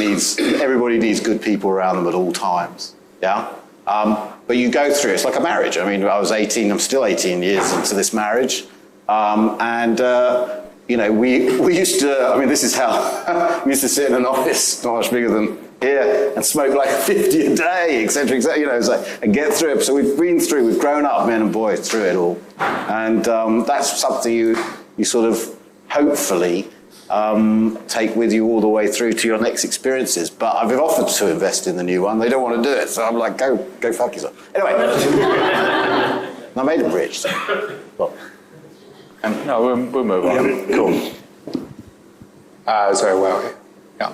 needs good people around them at all times. Yeah, but you go through, it's like a marriage. I mean, I was 18, I'm still 18 years into this marriage. You know, we used to, I mean, this is how, we used to sit in an office, not much bigger than here, and smoke like 50 a day, et cetera, you know, it's like, and get through it. So we've grown up, men and boys, through it all. And that's something you sort of, hopefully, take with you all the way through to your next experiences. But I've been offered to invest in the new one. They don't want to do it. So I'm like, go fuck yourself. Anyway, I made a bridge. So. Well, No, we'll move on. yeah, cool. Sorry, well, yeah.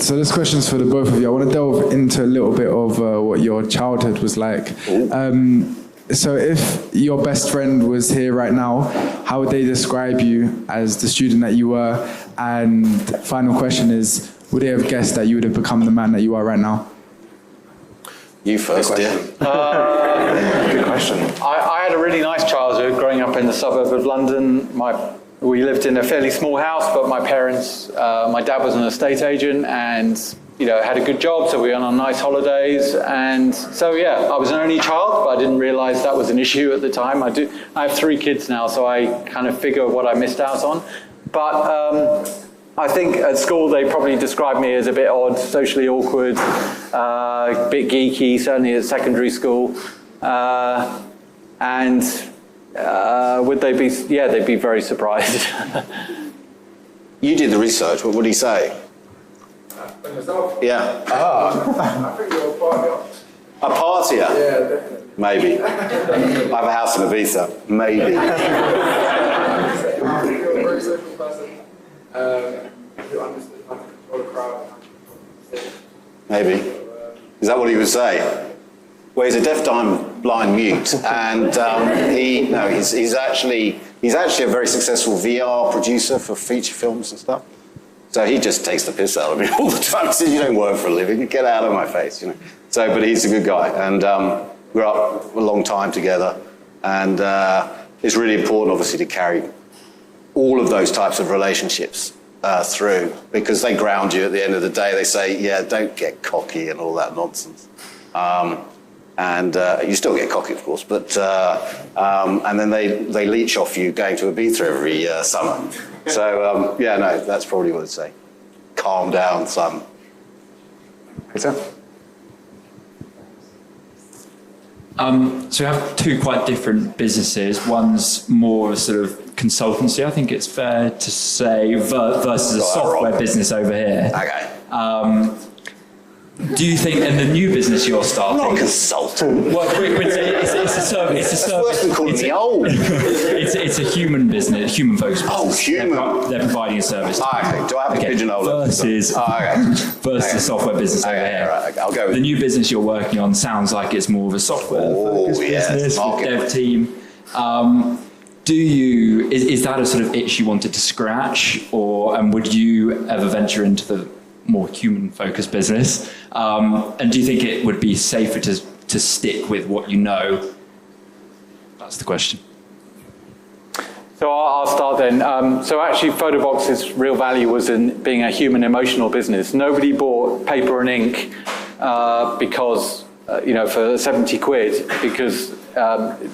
So this question's for the both of you. I want to delve into a little bit of what your childhood was like. So if your best friend was here right now, how would they describe you as the student that you were? And final question is, would they have guessed that you would have become the man that you are right now? You first, dear. Good question. I had a really nice childhood growing up in the suburb of London. We lived in a fairly small house, but my parents, my dad was an estate agent and, you know, had a good job, so we went on nice holidays. And so, yeah, I was an only child, but I didn't realize that was an issue at the time. I have 3 kids now, so I kind of figure what I missed out on. But I think at school they probably described me as a bit odd, socially awkward, a bit geeky, certainly at secondary school. Would they be? Yeah, they'd be very surprised. You did the research. What would he say? Yeah. I think you're a partier. A partier? Yeah, definitely. Maybe. I have a house in Ibiza. Maybe. I think you're a very social person who understood how to control a crowd. Maybe. Is that what he would say? Well, he's a deaf, dumb, blind mute, and he's actually a very successful VR producer for feature films and stuff. So he just takes the piss out of me all the time. He says, "You don't work for a living. Get out of my face," you know. So, but he's a good guy, and we're up a long time together, and it's really important, obviously, to carry all of those types of relationships through, because they ground you at the end of the day. They say, "Yeah, don't get cocky and all that nonsense." And you still get cocky, of course, but and then they leech off you going to Ibiza every summer. So yeah, no, that's probably what I'd say. Calm down, son. Peter? So we have 2 quite different businesses. One's more sort of consultancy, I think it's fair to say, versus a software business over here. Okay. Do you think in the new business you're starting? I'm not a consultant. Well, it's a service. It's a That's worse than calling me old. It's a human business, human focused business. Oh, human. They're providing a service. Okay. Do I have a pigeonhole? Versus the software business over here. Right, okay. I'll go with the new business you're working on sounds like it's more of a software focused business with dev team. Is that a sort of itch you wanted to scratch, and would you ever venture into the more human-focused business? And do you think it would be safer to stick with what you know? That's the question. So I'll start then. So actually, Photobox's real value was in being a human emotional business. Nobody bought paper and ink because, for 70 quid because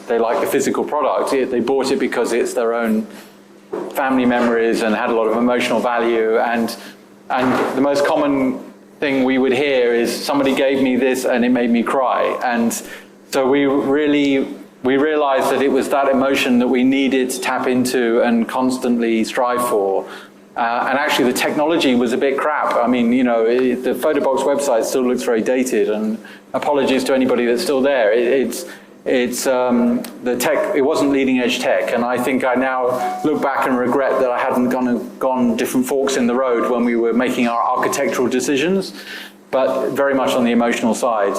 they like the physical product. They bought it because it's their own family memories and had a lot of emotional value. And the most common thing we would hear is, somebody gave me this and it made me cry. And so we realized that it was that emotion that we needed to tap into and constantly strive for. And actually the technology was a bit crap. I mean, the Photobox website still looks very dated, and apologies to anybody that's still there. The tech, it wasn't leading edge tech, and I think I now look back and regret that I hadn't gone different forks in the road when we were making our architectural decisions, but very much on the emotional side.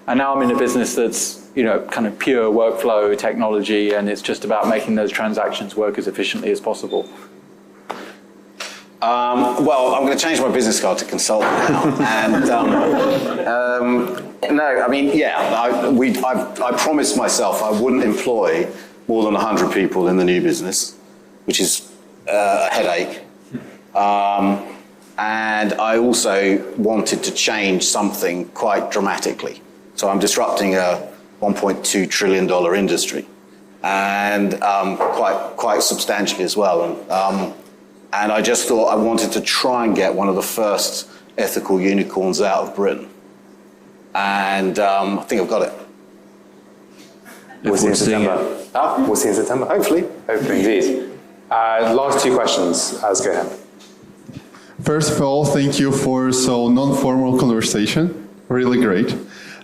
And now I'm in a business that's kind of pure workflow technology, and it's just about making those transactions work as efficiently as possible. Well, I'm going to change my business card to consultant now. And no, I mean, yeah, I promised myself I wouldn't employ more than 100 people in the new business, which is a headache. And I also wanted to change something quite dramatically. So I'm disrupting a $1.2 trillion industry. and quite substantially as well. And I just thought I wanted to try and get one of the first ethical unicorns out of Britain. And I think I've got it. We'll see in September. We'll see in September. Hopefully. Hopefully, indeed. Last two questions. Let's go ahead. First of all, thank you for so non-formal conversation. Really great.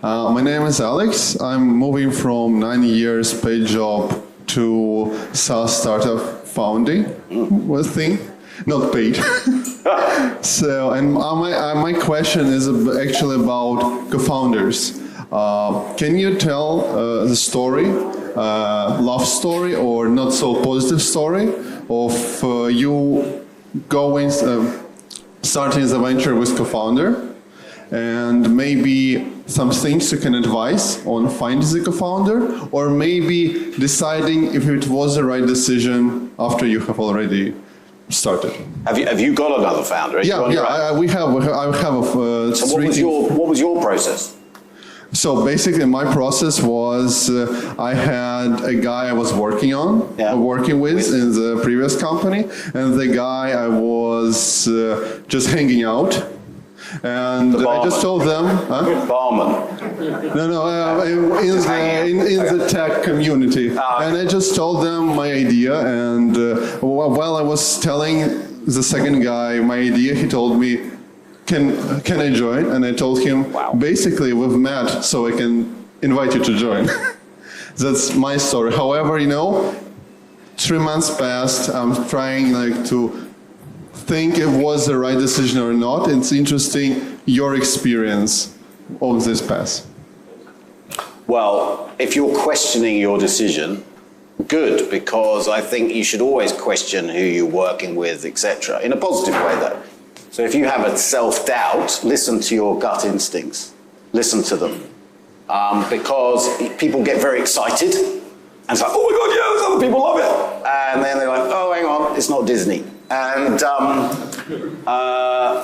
My name is Alex. I'm moving from 9 years paid job to SaaS startup founding thing, not paid. So, and my question is actually about co-founders. Can you tell the story, love story or not so positive story of you going, starting the venture with co-founder, and maybe some things you can advise on finding the co-founder, or maybe deciding if it was the right decision after you have already started. Have you got another founder? Yeah, I have a so what was your process? So basically my process was I had a guy I was working with in the previous company, and the guy I was just hanging out. And I just told them, Barman. No, in the tech community. And I just told them my idea, and while I was telling the second guy my idea, he told me, can I join? And I told him, basically we've met, so I can invite you to join. That's my story. However, 3 months passed, I'm trying to think it was the right decision or not. It's interesting your experience of this path. Well, if you're questioning your decision, good, because I think you should always question who you're working with, etc. In a positive way, though. So if you have a self-doubt, listen to your gut instincts. Listen to them. Because people get very excited, and it's like, oh my God, yeah, those other people love it. And then they're like, oh, hang on, it's not Disney. And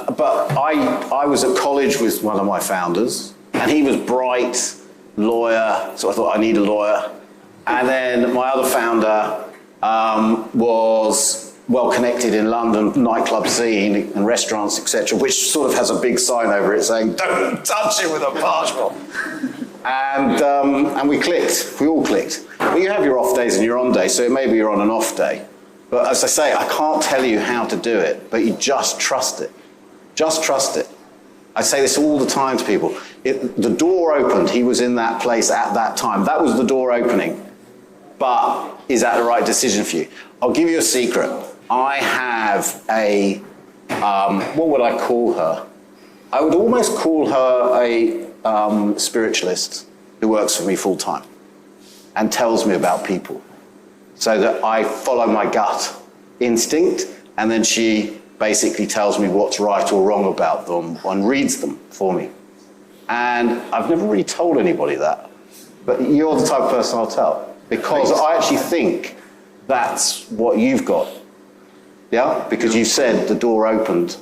but I was at college with one of my founders, and he was bright, lawyer, so I thought I need a lawyer. And then my other founder was well connected in London nightclub scene and restaurants, etc., which sort of has a big sign over it saying, "Don't touch it with a passport." And we clicked. We all clicked. But you have your off days and your on days, so maybe you're on an off day. But as I say, I can't tell you how to do it, but you just trust it. Just trust it. I say this all the time to people. The door opened. He was in that place at that time. That was the door opening. But is that the right decision for you? I'll give you a secret. I have a, what would I call her? I would almost call her a spiritualist who works for me full time and tells me about people, so that I follow my gut instinct, and then she basically tells me what's right or wrong about them and reads them for me. And I've never really told anybody that, but you're the type of person I'll tell, because I actually think that's what you've got. Yeah? Because you said the door opened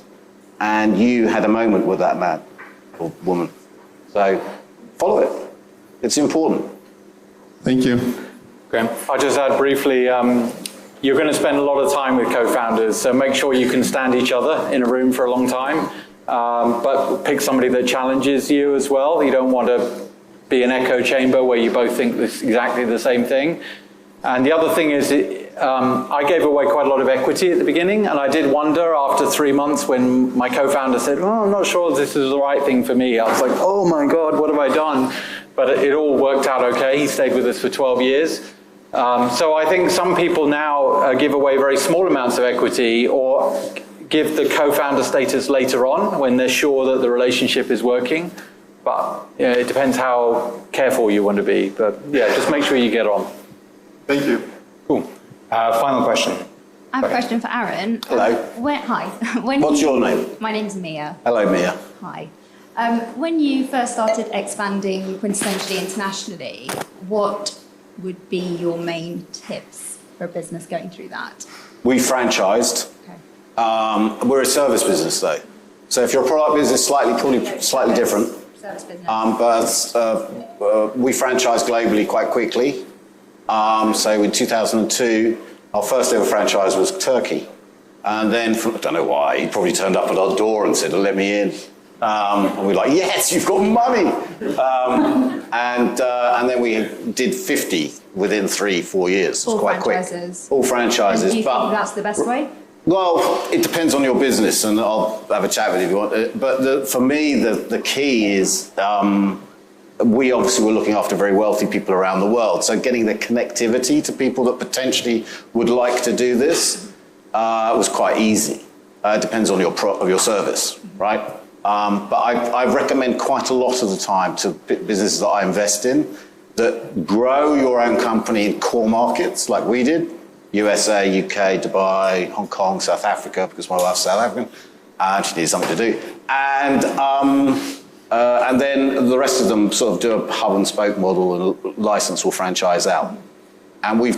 and you had a moment with that man or woman. So follow it. It's important. Thank you. Graham? I'll just add briefly, you're going to spend a lot of time with co-founders, so make sure you can stand each other in a room for a long time, but pick somebody that challenges you as well. You don't want to be an echo chamber where you both think this exactly the same thing. And the other thing is, I gave away quite a lot of equity at the beginning, and I did wonder after 3 months when my co-founder said, oh, I'm not sure this is the right thing for me. I was like, oh my God, what have I done? But it all worked out okay. He stayed with us for 12 years. So I think some people now give away very small amounts of equity or give the co-founder status later on when they're sure that the relationship is working. But it depends how careful you want to be. But yeah, just make sure you get on. Thank you. Cool. Final question. I have a question for Aaron. Hello. Hi. What's your name? My name's Mia. Hello, Mia. Hi. When you first started expanding Quintessentially internationally, what would be your main tips for a business going through that? We franchised. Okay. We're a service business, though. So if you're a product business, probably slightly different. Service business. But we franchised globally quite quickly. So in 2002, our first ever franchise was Turkey. And then, I don't know why, he probably turned up at our door and said, let me in. And we were like, yes, you've got money. And then we did 50 within 3-4 years. All quite franchises. Quick. All franchises. And do you think that's the best way? Well, it depends on your business, and I'll have a chat with you if you want. But for me, the key is we obviously were looking after very wealthy people around the world. So getting the connectivity to people that potentially would like to do this was quite easy. It depends on your service, right? But I recommend quite a lot of the time to businesses that I invest in that grow your own company in core markets like we did. USA, UK, Dubai, Hong Kong, South Africa, because my wife's South African, and she needs something to do. And then the rest of them sort of do a hub and spoke model and license or franchise out. And we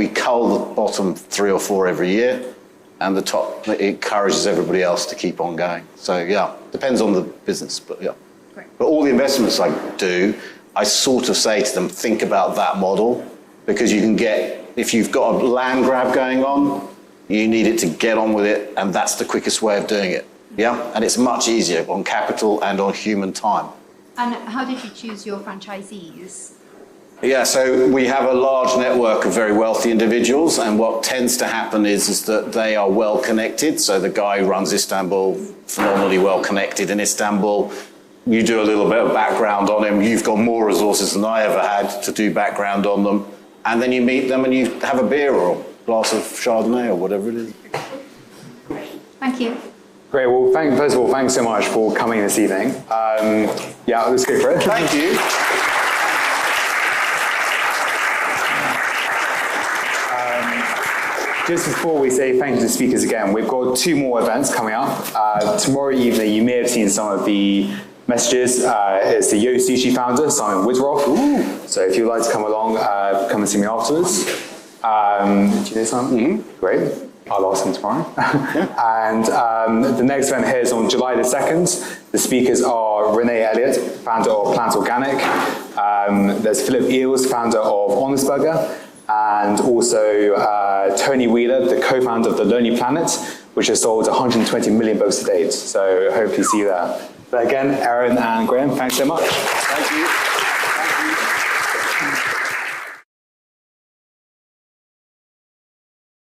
cull the bottom 3 or 4 every year, and the top, it encourages everybody else to keep on going. So yeah, depends on the business, but yeah. Great. But all the investments I do, I sort of say to them, think about that model, because you can get, if you've got a land grab going on, you need it to get on with it, and that's the quickest way of doing it. Yeah, and it's much easier on capital and on human time. And how did you choose your franchisees? Yeah, so we have a large network of very wealthy individuals, and what tends to happen is that they are well connected. So the guy who runs Istanbul, phenomenally well connected in Istanbul. You do a little bit of background on him. You've got more resources than I ever had to do background on them. And then you meet them and you have a beer or a glass of Chardonnay or whatever it is. Thank you. Great. Well, first of all, thanks so much for coming this evening. Yeah, let's go for it. Thank you. Just before we say thank you to the speakers again, we've got 2 more events coming up. Tomorrow evening, you may have seen some of the messages. It's the Yo Sushi founder, Simon Woodroff. So if you'd like to come along, come and see me afterwards. Do you know Simon? Mm-hmm. Great. I'll ask him tomorrow. And the next event here is on July the 2nd. The speakers are Renee Elliott, founder of Plant Organic. There's Philip Eels, founder of Honest Burger. And also Tony Wheeler, the co-founder of The Lonely Planet, which has sold 120 million books to date. So hopefully see you there. But again, Aaron and Graham, thanks so much. Thank you.